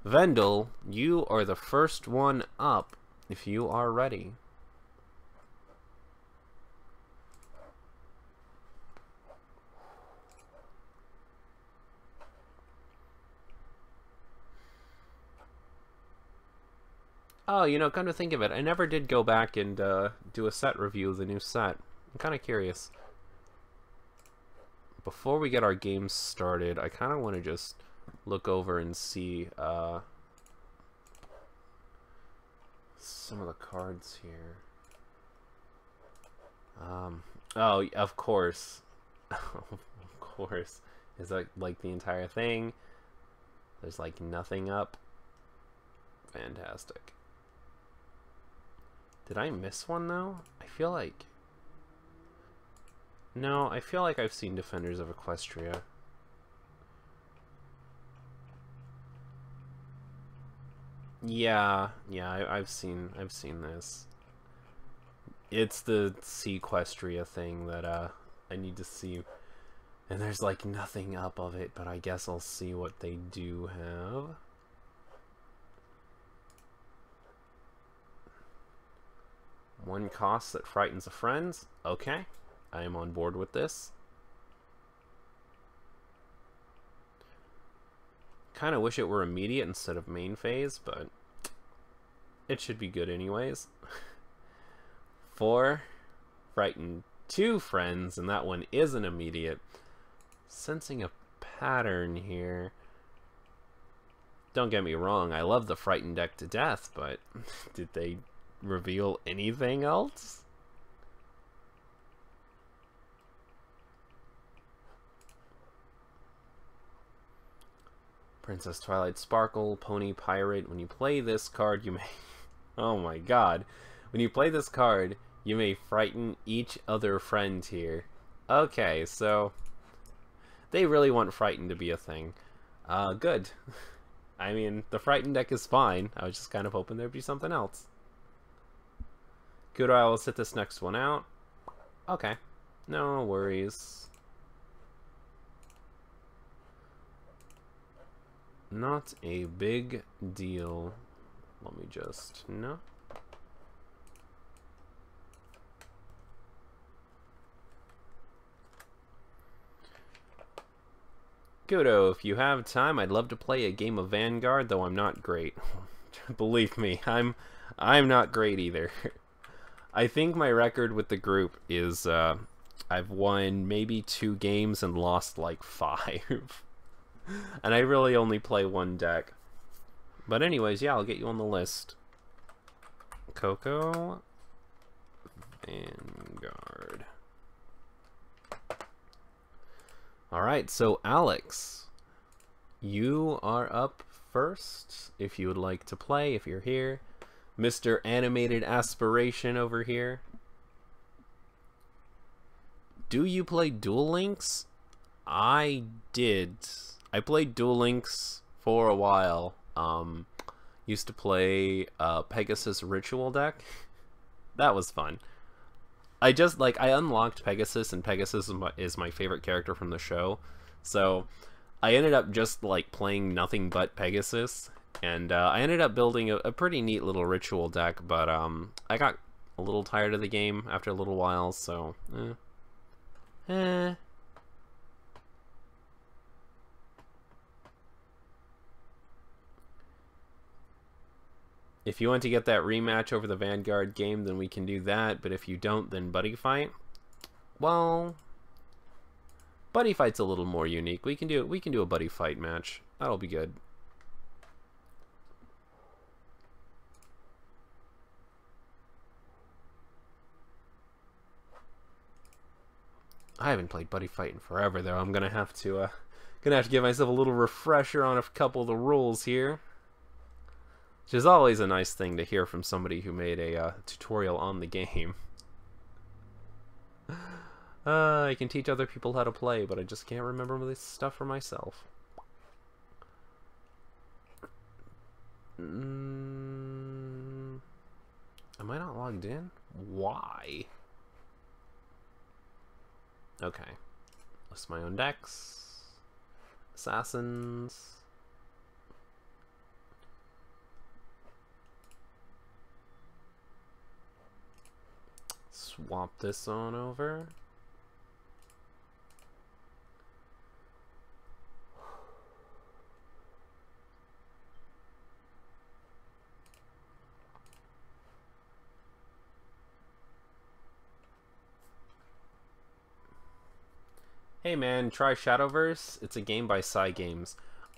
Vendel, you are the first one up if you are ready. Oh, you know, come to think of it, I never did go back and do a set review of the new set. I'm kind of curious. Before we get our games started, I kind of want to just look over and see some of the cards here. Oh, of course. Of course. Is that like the entire thing? There's like nothing up. Fantastic. Did I miss one though? I feel like... No, I feel like I've seen Defenders of Equestria. Yeah, I've seen this. It's the Sequestria thing that I need to see. And there's like nothing up of it, but I guess I'll see what they do have. One cost that frightens a friend. Okay, I am on board with this. Kind of wish it were immediate instead of main phase, but it should be good anyways. 4, frighten 2 friends, and that one isn't immediate. Sensing a pattern here. Don't get me wrong, I love the frightened deck to death, but did they reveal anything else? Princess Twilight Sparkle, Pony Pirate. When you play this card, you may... Oh my god. When you play this card, you may frighten each other friend here. Okay, so... They really want Frighten to be a thing. Good. I mean, the Frighten deck is fine. I was just kind of hoping there'd be something else. Good, I will sit this next one out. Okay. No worries. Not a big deal. Let me just... No. Kudo, if you have time, I'd love to play a game of Vanguard, though I'm not great. Believe me, I'm not great either. I think my record with the group is I've won maybe 2 games and lost like 5. And I really only play one deck. But anyways, yeah, I'll get you on the list. Coco, Vanguard. Alright, so Alex, you are up first if you would like to play, if you're here. Mr. Animated Aspiration over here. Do you play Duel Links? I did. I played Duel Links for a while. Used to play Pegasus Ritual deck. That was fun. I unlocked Pegasus, and Pegasus is my favorite character from the show. So I ended up just like playing nothing but Pegasus, and I ended up building a pretty neat little ritual deck. But I got a little tired of the game after a little while, so If you want to get that rematch over the Vanguard game, then we can do that. But if you don't, then Buddyfight. Well, Buddyfight's a little more unique. We can do a Buddyfight match. That'll be good. I haven't played Buddyfight in forever, though. I'm gonna have to give myself a little refresher on a couple of the rules here. Which is always a nice thing to hear from somebody who made a tutorial on the game. I can teach other people how to play, but I just can't remember this stuff for myself. Am I not logged in? Why? Okay. List my own decks. Assassins. Swap this on over. Hey man, try Shadowverse. It's a game by Cygames.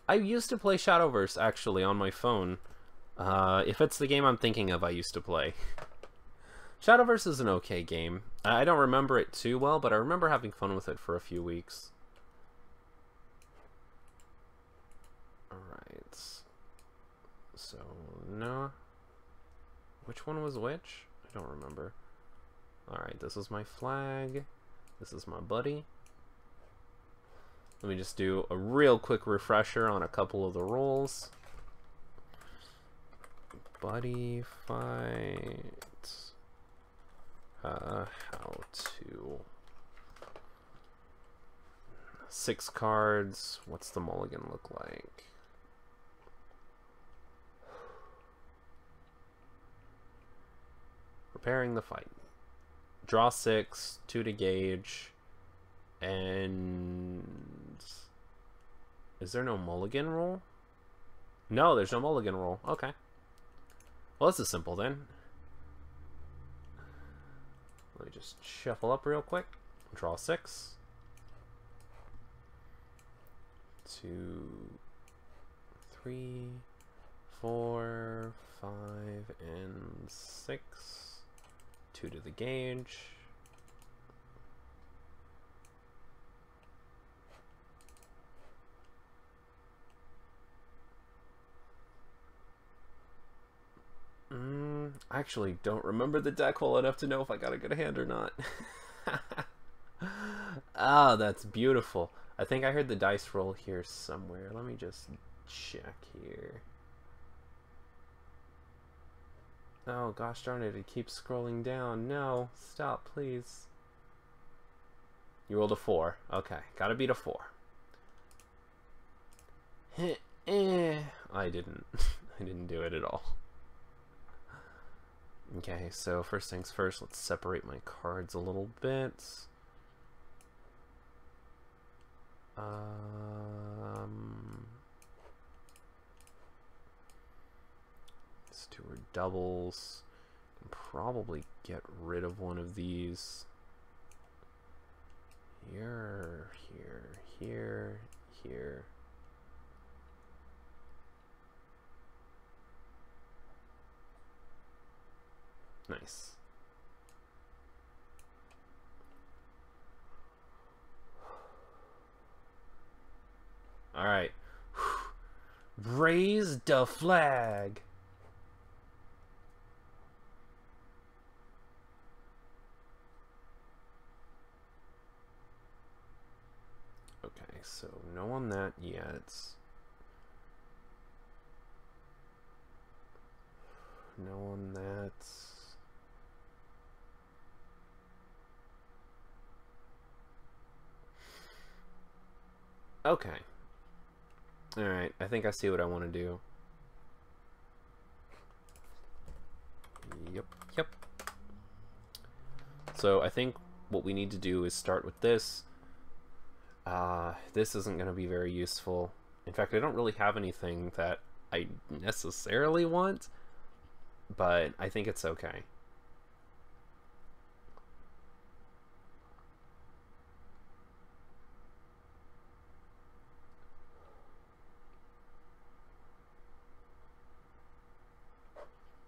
I used to play Shadowverse actually on my phone. If it's the game I'm thinking of, I used to play. Shadowverse is an okay game. I don't remember it too well, but I remember having fun with it for a few weeks. Alright. So, no. Which one was which? I don't remember. Alright, this is my flag. This is my buddy. Let me just do a real quick refresher on a couple of the roles. Buddyfight. How to. 6 cards. What's the mulligan look like? Preparing the fight. Draw 6, 2 to gauge, and is there no mulligan roll? No, there's no mulligan roll. Okay. Well, this is simple then. Let me just shuffle up real quick. Draw 6. 2, 3, 4, 5, and 6. 2 to the gauge. I actually don't remember the deck well enough to know if I got a good hand or not. Oh, that's beautiful. I think I heard the dice roll here somewhere. Let me just check here. Oh, gosh darn it, it keeps scrolling down. No, stop, please. You rolled a 4. Okay, gotta beat a 4. I didn't. I didn't do it at all. Okay, so first things first, let's separate my cards a little bit. These 2 are doubles. Can probably get rid of one of these. Here, here, here, here. Nice. All right. Raise the flag. Okay, so no on that yet. No on that. Okay. Alright, I think I see what I want to do. Yep. So I think what we need to do is start with this. This isn't going to be very useful. In fact, I don't really have anything that I necessarily want, but I think it's okay.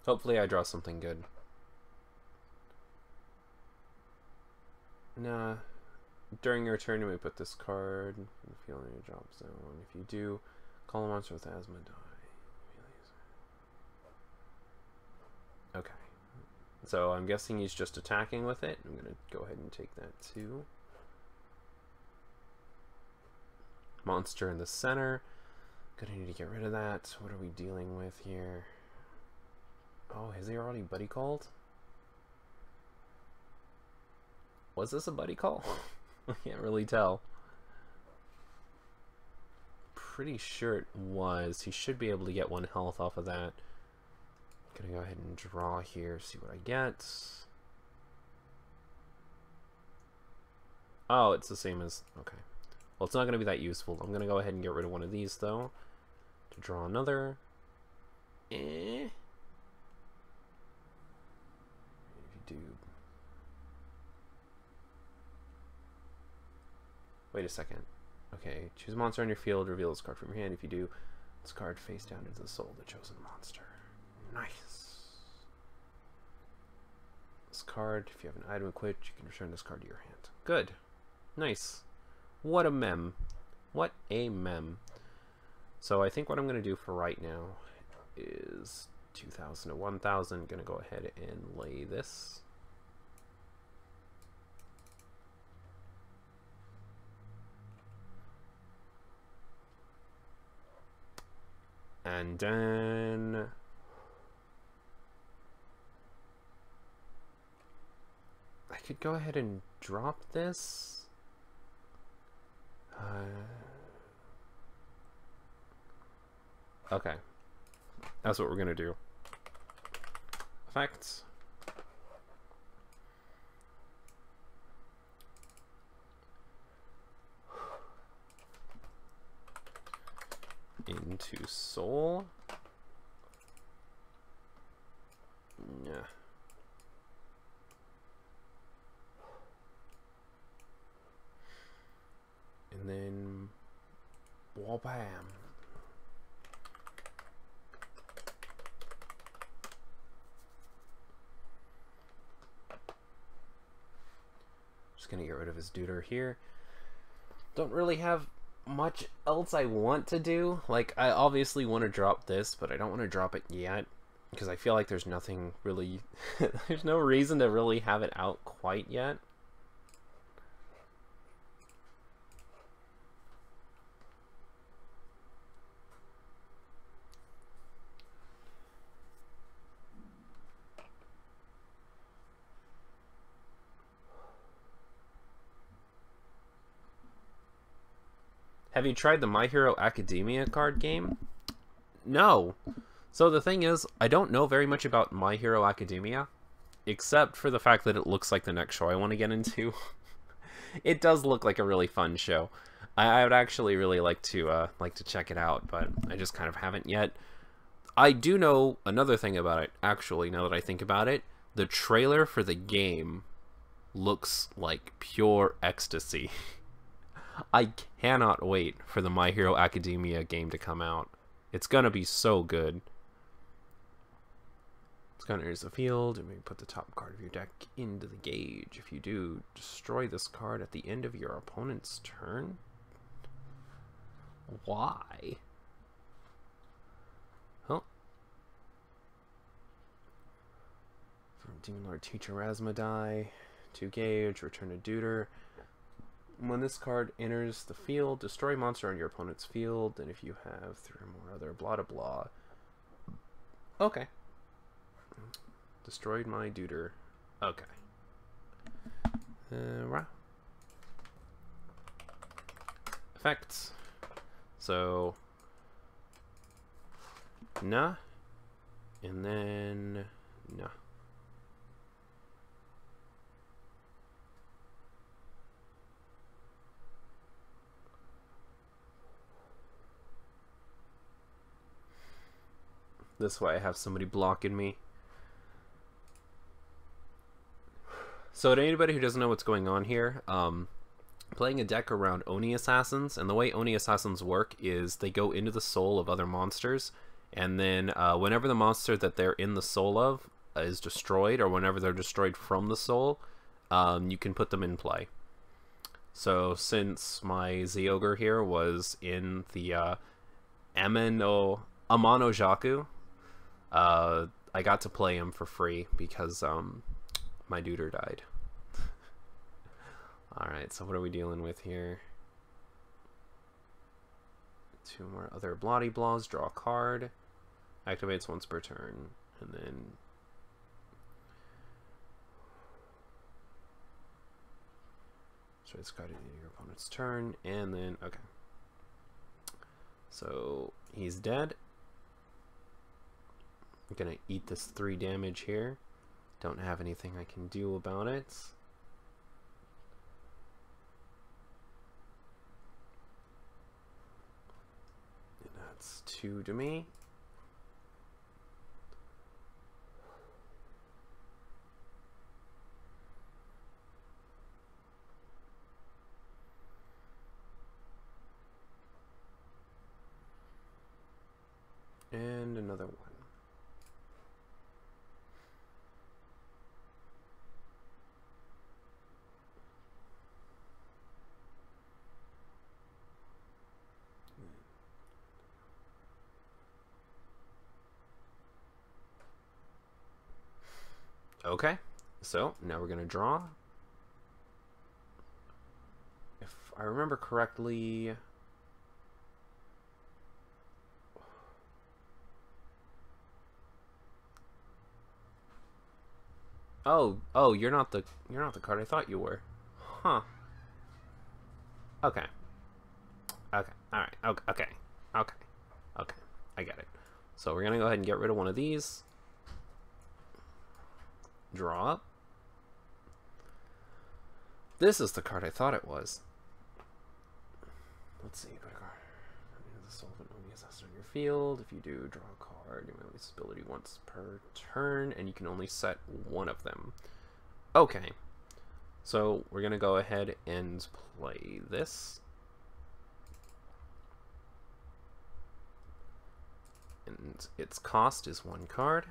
Hopefully I draw something good. Nah. During your turn, you may put this card in the field in your drop zone. If you do, call a monster with asthma die. Okay. So I'm guessing he's just attacking with it. I'm going to go ahead and take that too. Monster in the center. Gonna need to get rid of that. What are we dealing with here? Oh, has he already buddy called? Was this a buddy call? I can't really tell. Pretty sure it was. He should be able to get 1 health off of that. Gonna go ahead and draw here, see what I get. Oh, it's the same as... Okay. Well, it's not going to be that useful. I'm going to go ahead and get rid of one of these, though. To draw another. If you do... Wait a second. Okay, choose a monster on your field, reveal this card from your hand. If you do, this card face down into the soul of the chosen monster. Nice. This card, if you have an item equipped, you can return this card to your hand. Good. Nice. What a mem. What a mem. So I think what I'm going to do for right now is 2,000 to 1,000. Gonna go ahead and lay this. And then I could go ahead and drop this. Okay. That's what we're gonna do. Effects. Into soul. Yeah. And then wall bam. Just gonna get rid of his deuter here. Don't really have much else I want to do. Like, I obviously want to drop this, but I don't want to drop it yet because I feel like there's nothing really there's no reason to really have it out quite yet. Have you tried the My Hero Academia card game? No. So the thing is, I don't know very much about My Hero Academia, except for the fact that it looks like the next show I want to get into. It does look like a really fun show. I would actually really like to check it out, but I just kind of haven't yet. I do know another thing about it, actually, now that I think about it. The trailer for the game looks like pure ecstasy. I cannot wait for the My Hero Academia game to come out. It's gonna be so good. It's gonna enter the field, and maybe put the top card of your deck into the gauge. If you do, destroy this card at the end of your opponent's turn. Why? Huh? From Demon Lord Teacher Rasmodai, 2 gauge, return a deuter. When this card enters the field, destroy a monster on your opponent's field, and if you have 3 or more other blah blah blah. Okay. Destroyed my deuter. Okay. Effects. So, nah. And then, nah. This way I have somebody blocking me. So to anybody who doesn't know what's going on here, playing a deck around Oni Assassins, and the way Oni Assassins work is they go into the soul of other monsters, and then whenever the monster that they're in the soul of is destroyed, or whenever they're destroyed from the soul, you can put them in play. So since my Zyogre here was in the Amano Jaku, I got to play him for free because my deuter died. Alright, so what are we dealing with here? 2 more other Bloody Blaws, draw a card, activates once per turn, and then so it's got it in your opponent's turn, and then okay. So he's dead. I'm gonna eat this 3 damage here. Don't have anything I can do about it. And that's 2 to me. And another 1. Okay, so now we're gonna draw. If I remember correctly, oh, you're not the card I thought you were, huh? Okay, okay, all right, okay, okay, okay, okay, I get it. So we're gonna go ahead and get rid of one of these. Draw up. This is the card I thought it was. Let's see. The solvent will be assessed on your field. If you do, draw a card. You may only use this ability once per turn, and you can only set one of them. Okay. So we're going to go ahead and play this. And its cost is 1 card.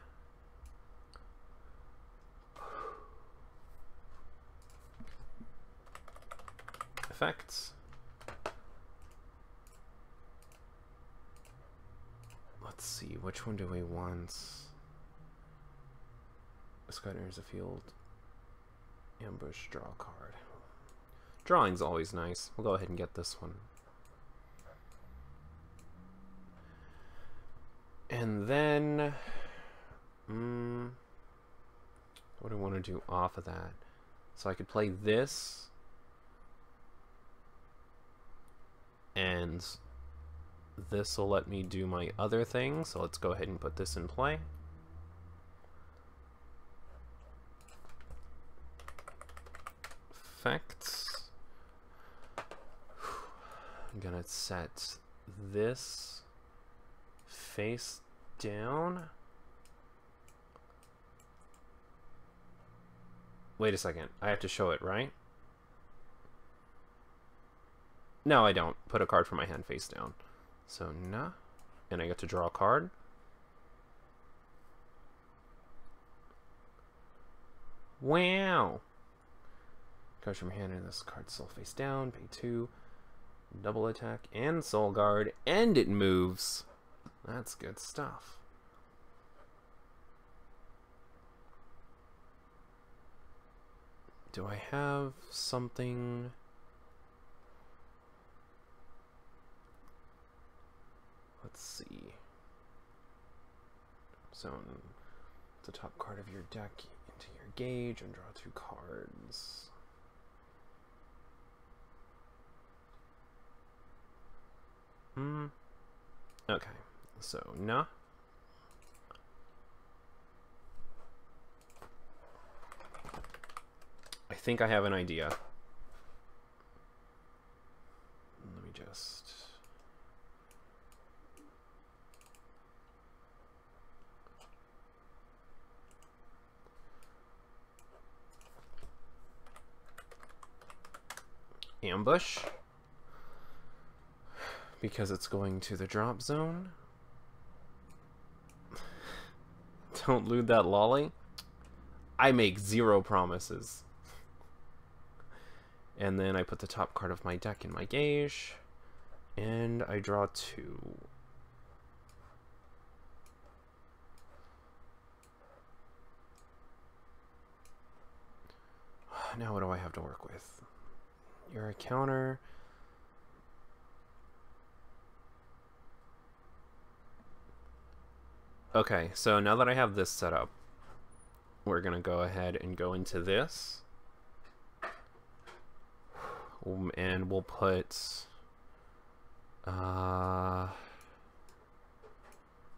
Effects. Let's see, which one do we want? This card enters the field. Ambush, draw a card. Drawing's always nice. We'll go ahead and get this one. And then, what do I want to do off of that? So I could play this. And this will let me do my other thing, so let's go ahead and put this in play. Effects. I'm gonna set this face down. Wait a second, I have to show it, right? No, I don't. Put a card from my hand face down. So, nah. And I get to draw a card. Wow! Cards from your hand, and this card still face down. Pay 2. Double attack and soul guard. And it moves. That's good stuff. Do I have something... Let's see. So, the top card of your deck into your gauge and draw 2 cards. Okay, so, nah. I think I have an idea. Let me just... Ambush, because it's going to the drop zone. Don't loot that lolly. I make 0 promises. And then I put the top card of my deck in my gauge, and I draw 2. Now what do I have to work with? You're a counter. Okay, so now that I have this set up, we're gonna go ahead and go into this. And we'll put...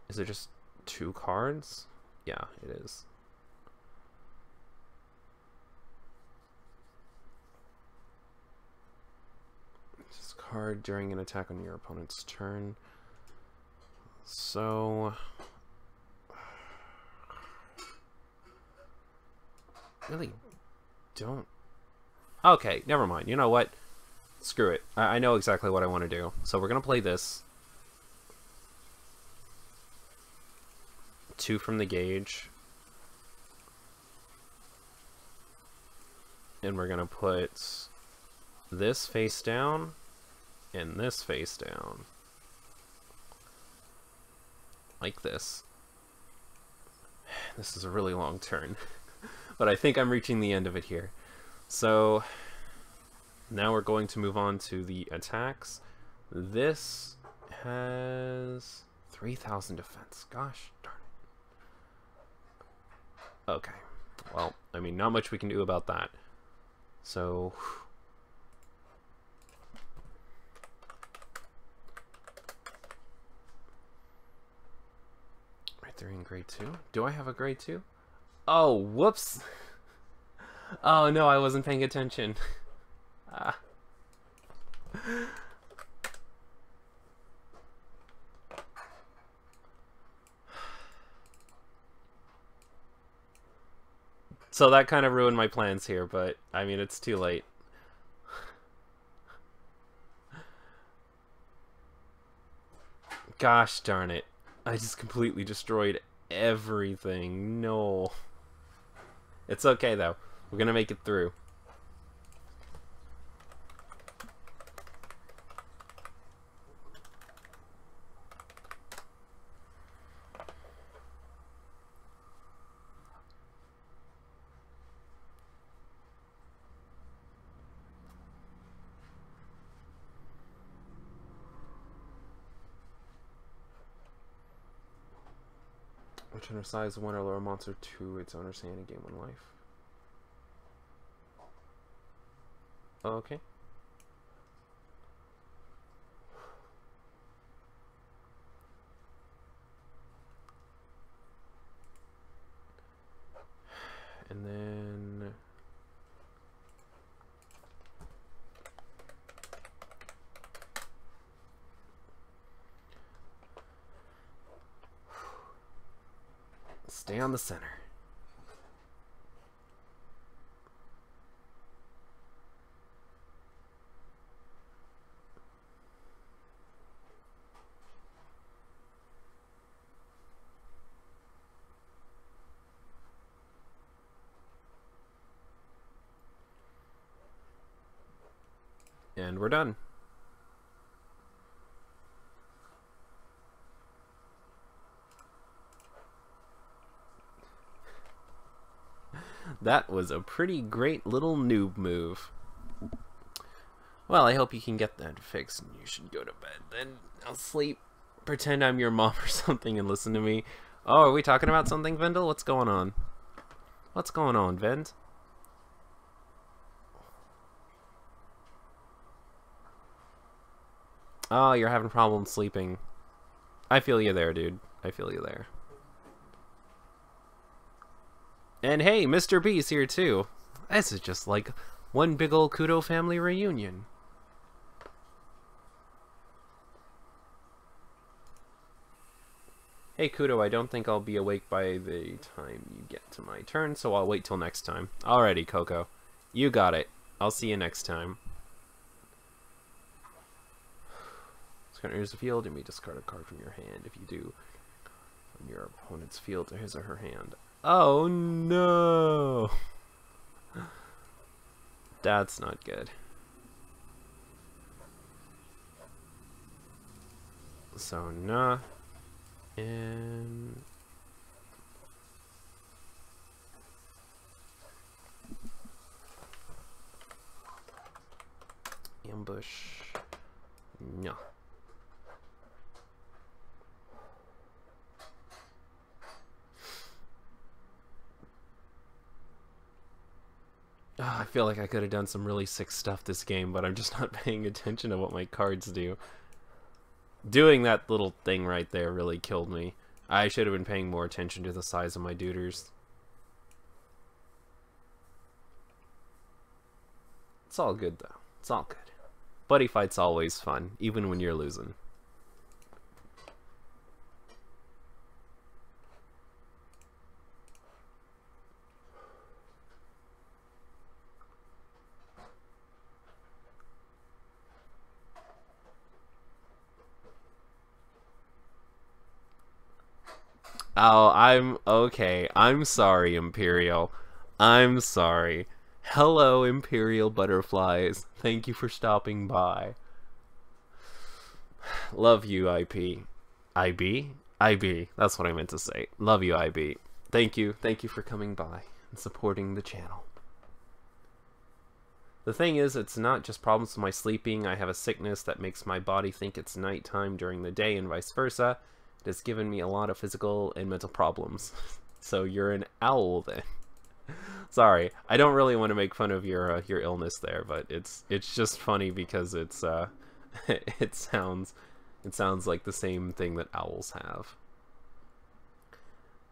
is it just 2 cards? Yeah, it is. Card during an attack on your opponent's turn. So really don't. Okay, never mind. You know what? Screw it. I know exactly what I want to do. So we're gonna play this. 2 from the gauge. And we're gonna put this face down and this face down. Like this. This is a really long turn. but I think I'm reaching the end of it here. So now we're going to move on to the attacks. This has 3,000 defense. Gosh darn it. Okay. Well, I mean, not much we can do about that. So right there in grade 2. Do I have a grade 2? Oh, whoops. Oh no, I wasn't paying attention. Ah. So that kind of ruined my plans here, but I mean, it's too late. Gosh darn it. I just completely destroyed everything. No. It's okay though. We're gonna make it through. Which undersized one or lower monster to its owner's hand in game 1 life. Okay. And then stay on the center. And we're done. That was a pretty great little noob move. Well, I hope you can get that fixed and you should go to bed. Then I'll sleep, pretend I'm your mom or something and listen to me. Oh, are we talking about something, Vendel? What's going on? What's going on, Vend? Oh, you're having problems sleeping. I feel you there, dude. I feel you there. And hey, Mr. B's here too. This is just like one big ol' Kudo family reunion. Hey Kudo, I don't think I'll be awake by the time you get to my turn, so I'll wait till next time. Alrighty, Coco. You got it. I'll see you next time. Discard enters the field, you may discard a card from your hand. If you do, from your opponent's field to his or her hand. Oh no! That's not good. So, nah. And ambush. No. I feel like I could have done some really sick stuff this game, but I'm just not paying attention to what my cards do. Doing that little thing right there really killed me. I should have been paying more attention to the size of my duders. It's all good though. It's all good. Buddyfight's always fun, even when you're losing. Oh, I'm okay. I'm sorry, Imperial. I'm sorry. Hello, Imperial Butterflies. Thank you for stopping by. Love you, IP. IB? IB. That's what I meant to say. Love you, IB. Thank you. Thank you for coming by. and supporting the channel. The thing is, it's not just problems with my sleeping. I have a sickness that makes my body think it's nighttime during the day and vice versa. It has given me a lot of physical and mental problems. So you're an owl then. Sorry, I don't really want to make fun of your illness there, but it's just funny because it's it sounds like the same thing that owls have.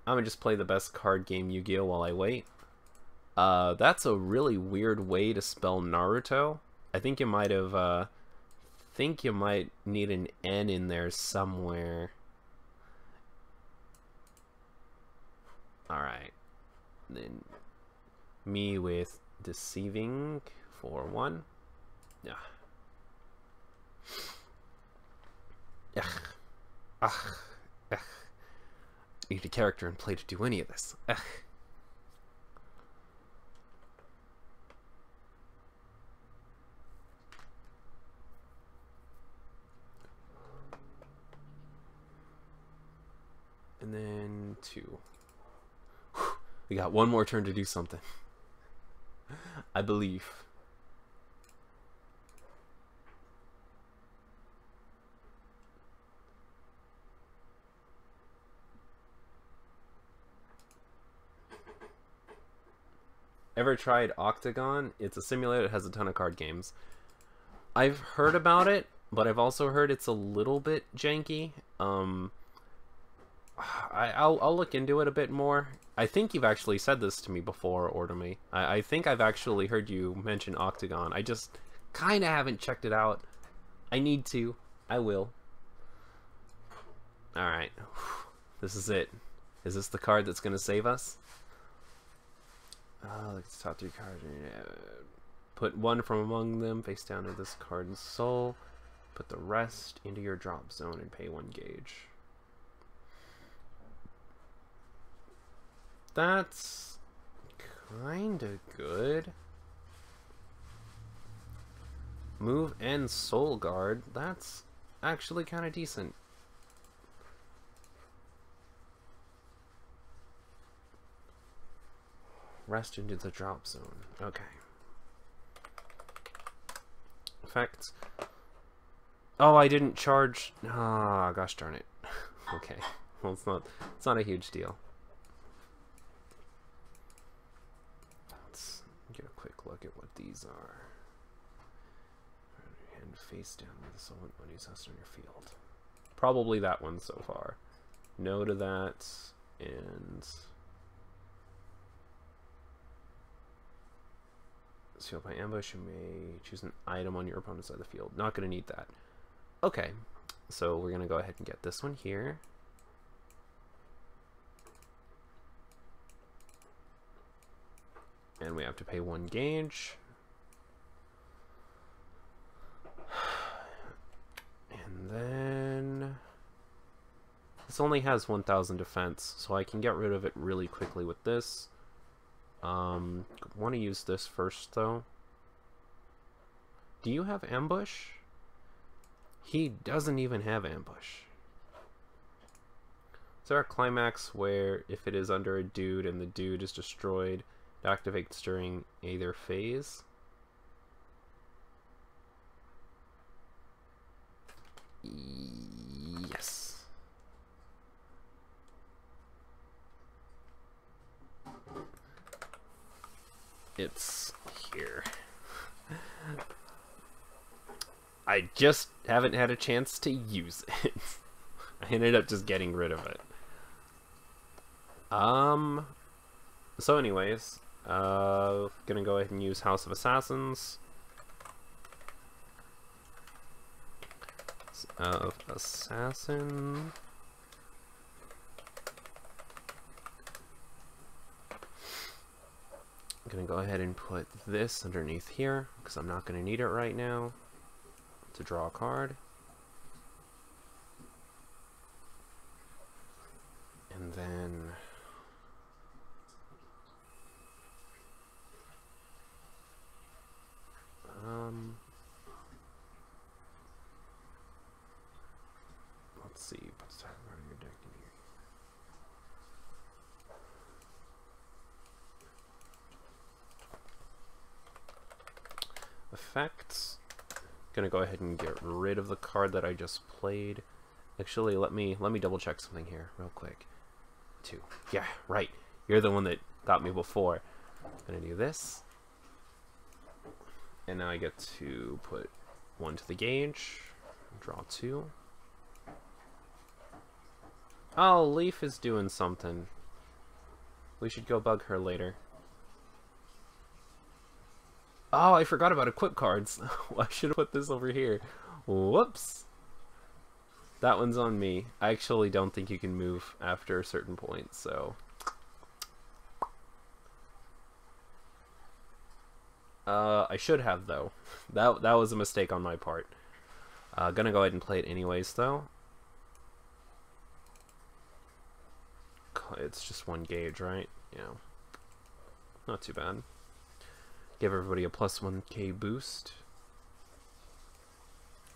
I'm gonna just play the best card game Yu-Gi-Oh while I wait. That's a really weird way to spell Naruto. I think you might have think you might need an N in there somewhere. Alright. Then me with deceiving for 1. Yeah. Ugh. Ugh. Ugh. Need a character in play to do any of this. Ugh. And then 2. Whew. We got one more turn to do something. I believe. Ever tried Octagon? It's a simulator that has a ton of card games. I've heard about it, but I've also heard it's a little bit janky. I'll look into it a bit more. I think you've actually said this to me before, or to me. I think I've actually heard you mention Octagon. I just kind of haven't checked it out. I need to. I will. Alright. This is it. Is this the card that's going to save us? Look at the top 3 cards. Put one from among them face down to this card's soul. Put the rest into your drop zone and pay 1 gauge. That's kinda good. Move and Soul Guard. That's actually kinda decent. Rest into the drop zone. Okay. Effects. Oh, I didn't charge. Ah, gosh darn it. Okay. Well, it's not a huge deal. Let's get a quick look at what these are. Hand face down with the soul when you on your field. Probably that one so far. No to that, and sealed by ambush. You may choose an item on your opponent's side of the field. Not going to need that. Okay, so we're going to go ahead and get this one here. And we have to pay 1 gauge. And then this only has 1000 defense, so I can get rid of it really quickly with this. Want to use this first though. Do you have ambush? He doesn't even have ambush. Is there a climax where if it is under a dude and the dude is destroyed, it activates during either phase? Yes. It's here. I just haven't had a chance to use it. I ended up just getting rid of it. So anyways, gonna go ahead and use House of Assassins. Assassin. I'm gonna go ahead and put this underneath here because I'm not gonna need it right now to draw a card. And then let's see, put the target card in your deck in here. effects. Gonna go ahead and get rid of the card that I just played. Actually, let me double check something here real quick. 2. Yeah, right. You're the one that got me before. Gonna do this. And now I get to put 1 to the gauge. Draw 2. Oh, Leaf is doing something. We should go bug her later. Oh, I forgot about equip cards. I should have put this over here. Whoops. That one's on me. I actually don't think you can move after a certain point, so... I should have, though. That was a mistake on my part. Gonna go ahead and play it anyways, though. It's just 1 gauge, right? Yeah. Not too bad. Give everybody a plus 1k boost.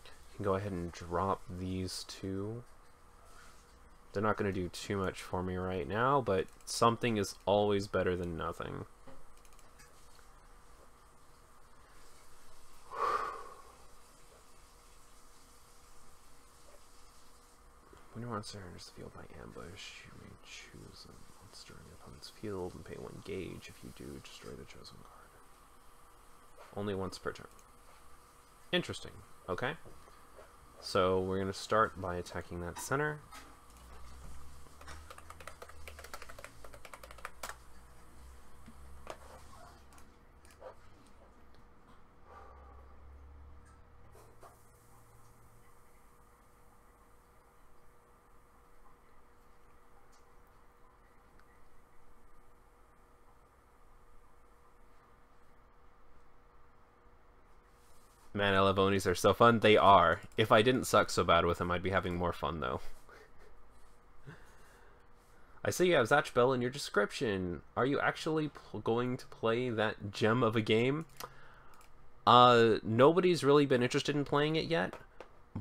You can go ahead and drop these 2. They're not going to do too much for me right now, but something is always better than nothing. When your monster enters the field by ambush, you may choose a monster in your opponent's field and pay 1 gauge. If you do, destroy the chosen card. Only once per turn. Interesting. Okay. So we're going to start by attacking that center. Man, Elavonis are so fun. They are. If I didn't suck so bad with them, I'd be having more fun, though. I see you have Zatch Bell in your description. Are you actually going to play that gem of a game? Nobody's really been interested in playing it yet,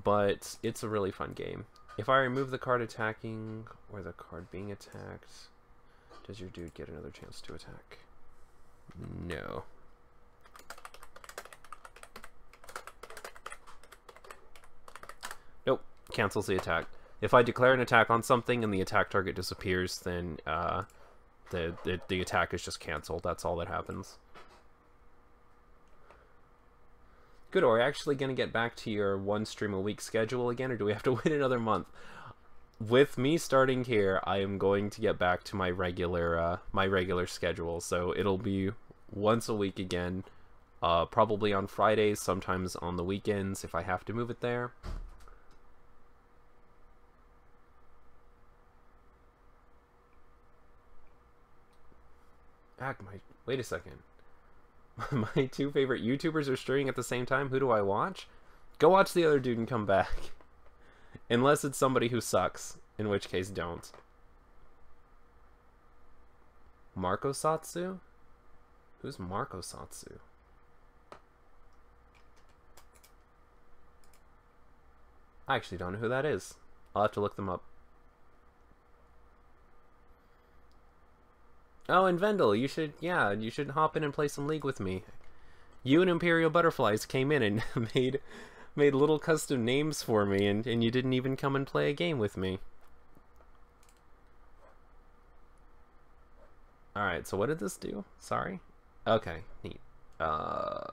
but it's a really fun game. If I remove the card attacking or the card being attacked, does your dude get another chance to attack? No. Nope, cancels the attack. If I declare an attack on something and the attack target disappears, then the attack is just canceled. That's all that happens. Good, are we actually going to get back to your 1 stream a week schedule again, or do we have to wait another month? With me starting here, I am going to get back to my regular schedule, so it'll be once a week again, probably on Fridays, sometimes on the weekends if I have to move it there. Wait a second. My 2 favorite YouTubers are streaming at the same time. Who do I watch? Go watch the other dude and come back. Unless it's somebody who sucks, in which case don't. Marco Satsu? Who's Marco Satsu? I actually don't know who that is. I'll have to look them up. Oh, and Vendel, you should hop in and play some League with me. You and Imperial Butterflies came in and made little custom names for me, and you didn't even come and play a game with me. Alright, so what did this do? Sorry? Okay, neat. No.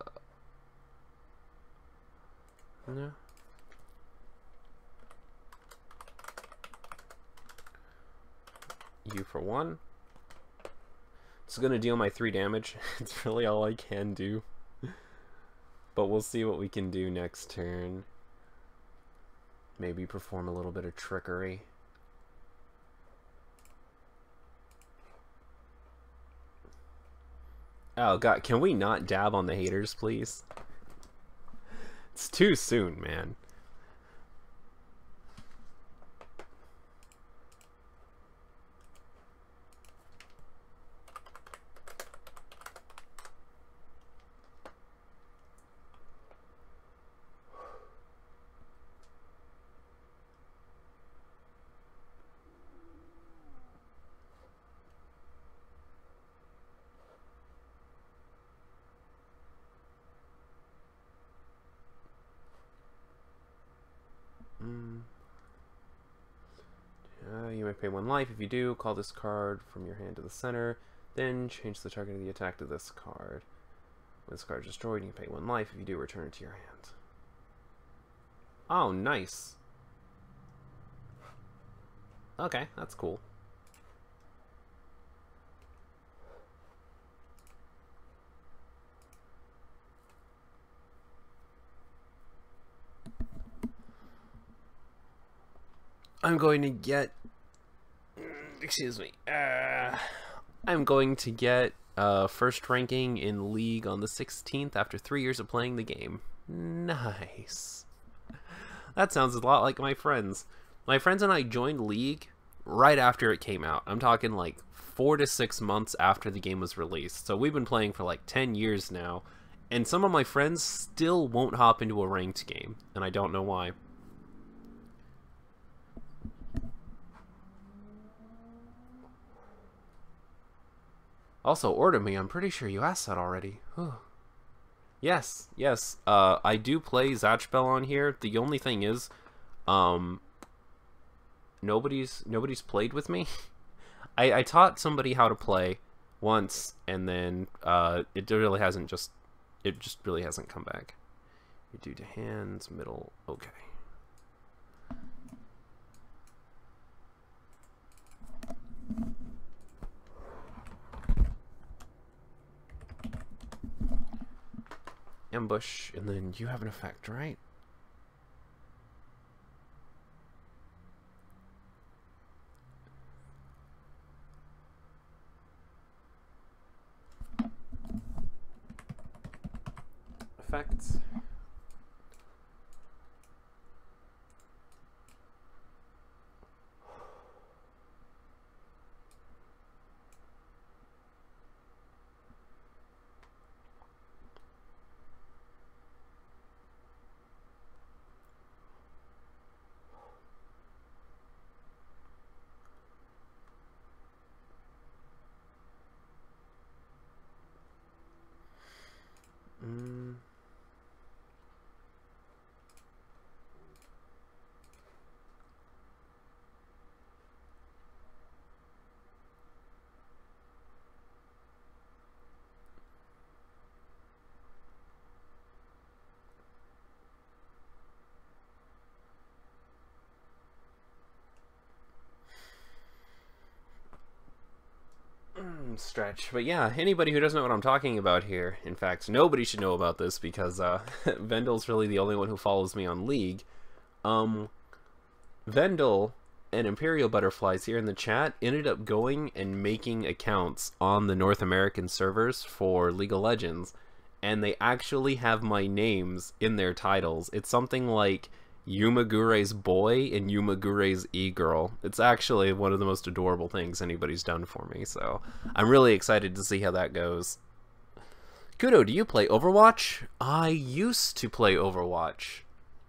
You for 1. It's gonna deal my 3 damage. It's really all I can do. But we'll see what we can do next turn. Maybe perform a little bit of trickery. Oh god, can we not dab on the haters, please? It's too soon, man. pay 1 life. If you do, call this card from your hand to the center. Then change the target of the attack to this card. When this card is destroyed, you can pay 1 life. If you do, return it to your hand. Oh, nice. Okay, that's cool. I'm going to get... excuse me. I'm going to get first ranking in League on the 16th after 3 years of playing the game. Nice. That sounds a lot like my friends. My friends and I joined League right after it came out. I'm talking like 4 to 6 months after the game was released. So we've been playing for like 10 years now. And some of my friends still won't hop into a ranked game. And I don't know why. Also, order me. I'm pretty sure you asked that already. Yes. I do play Zatch Bell on here. The only thing is, nobody's played with me. I taught somebody how to play once, and then it just really hasn't come back. You do to hands, middle, okay. Ambush, and then you have an effect, right? Effects. Stretch. But yeah, anybody who doesn't know what I'm talking about here, in fact, nobody should know about this because Vendel's really the only one who follows me on League. Vendel and Imperial Butterflies here in the chat ended up going and making accounts on the North American servers for League of Legends, and they actually have my names in their titles. It's something like Yumagure's boy and Yumagure's e-girl. It's actually one of the most adorable things anybody's done for me, so I'm really excited to see how that goes. Kudo, do you play Overwatch? I used to play Overwatch.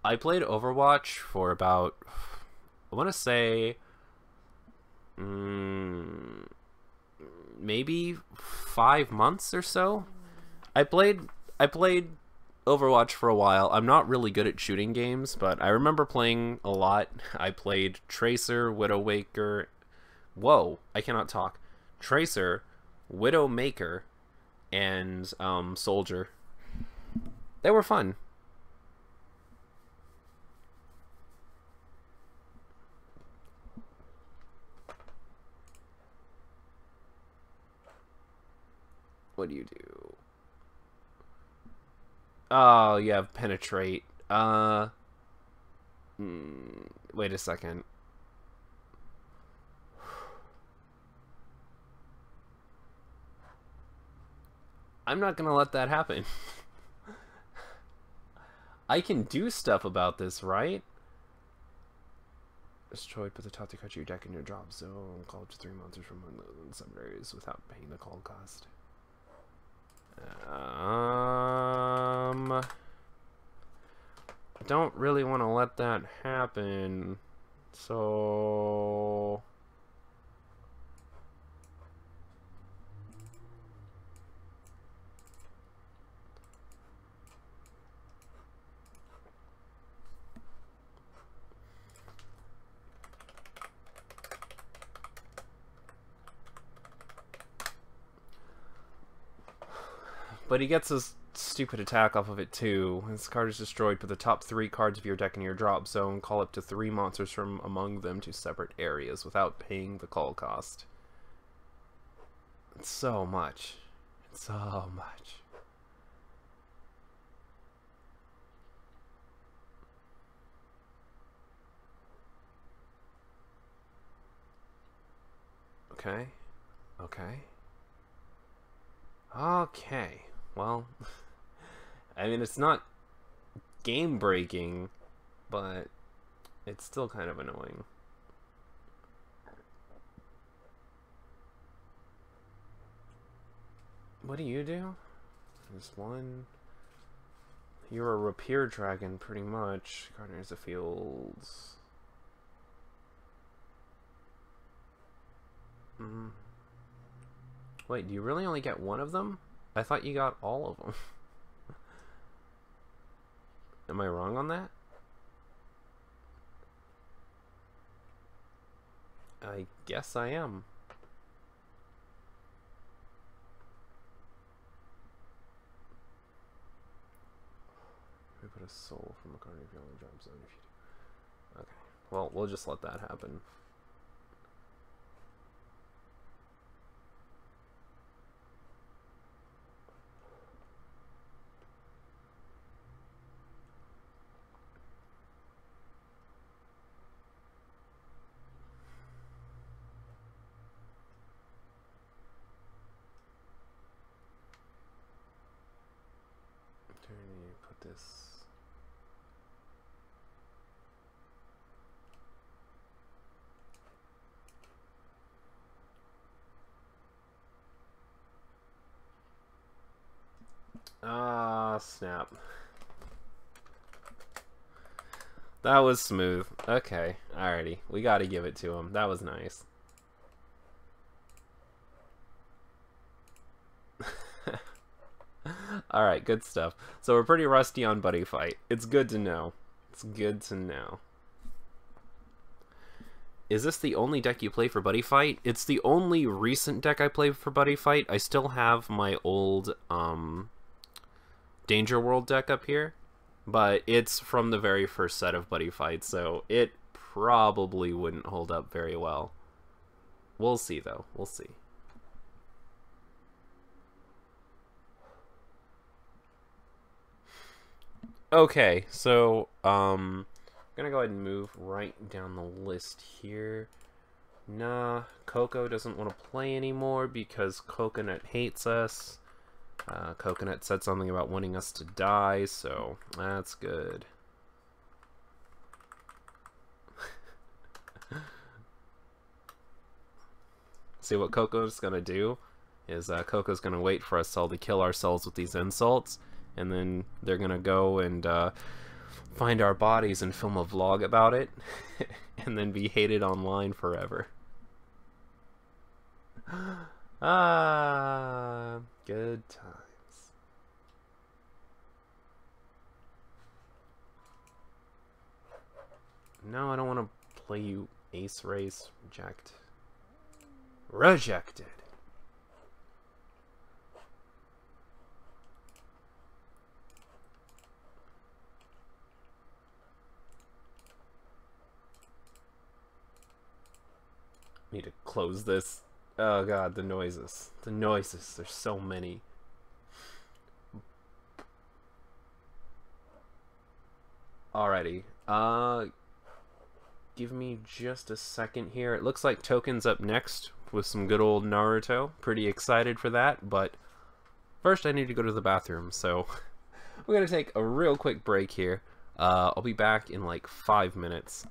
I played Overwatch for about, I want to say, maybe 5 months or so. I played Overwatch for a while. I'm not really good at shooting games, but I remember playing a lot. I played Tracer, Widowmaker. Whoa, I cannot talk. Tracer, Widowmaker, and Soldier. They were fun. What do you do? Oh, you have Penetrate. Wait a second. I'm not gonna let that happen. I can do stuff about this, right? Destroyed, put the top to cut your deck in your drop zone. Call up to 3 monsters from some areas without paying the call cost. I don't really want to let that happen, so But he gets his stupid attack off of it too. This card is destroyed. Put the top 3 cards of your deck in your drop zone. Call up to 3 monsters from among them to separate areas without paying the call cost. It's so much. It's so much. Okay. Okay. Okay. Well, I mean, it's not game breaking, but it's still kind of annoying. What do you do? There's one. You're a rapier dragon, pretty much. Gardeners the fields. Wait, do you really only get one of them? I thought you got all of them. Am I wrong on that? I guess I am. We put a soul from a card if you only drop zone if you do. Okay. Well, we'll just let that happen. Put this. Ah, snap. That was smooth. Okay, alrighty. We gotta give it to him. That was nice. Alright, good stuff. So we're pretty rusty on Buddyfight. It's good to know. It's good to know. Is this the only deck you play for Buddyfight? It's the only recent deck I play for Buddyfight. I still have my old Danger World deck up here, but it's from the very first set of Buddyfight, so it probably wouldn't hold up very well. We'll see, though. We'll see. Okay, so I'm gonna go ahead and move right down the list here. Nah, Coco doesn't want to play anymore because Coconut hates us. Coconut said something about wanting us to die, so that's good. See, what Coco's gonna do is Coco's gonna wait for us all to kill ourselves with these insults, and then they're gonna go and find our bodies and film a vlog about it, and then be hated online forever. Ah, good times. No, I don't want to play you Ace Race. Reject. Rejected. Need to close this. Oh god, the noises. The noises. There's so many. Alrighty. Give me just a second here. It looks like Token's up next with some good old Naruto. Pretty excited for that, but first I need to go to the bathroom, so we're gonna take a real quick break here. I'll be back in like 5 minutes.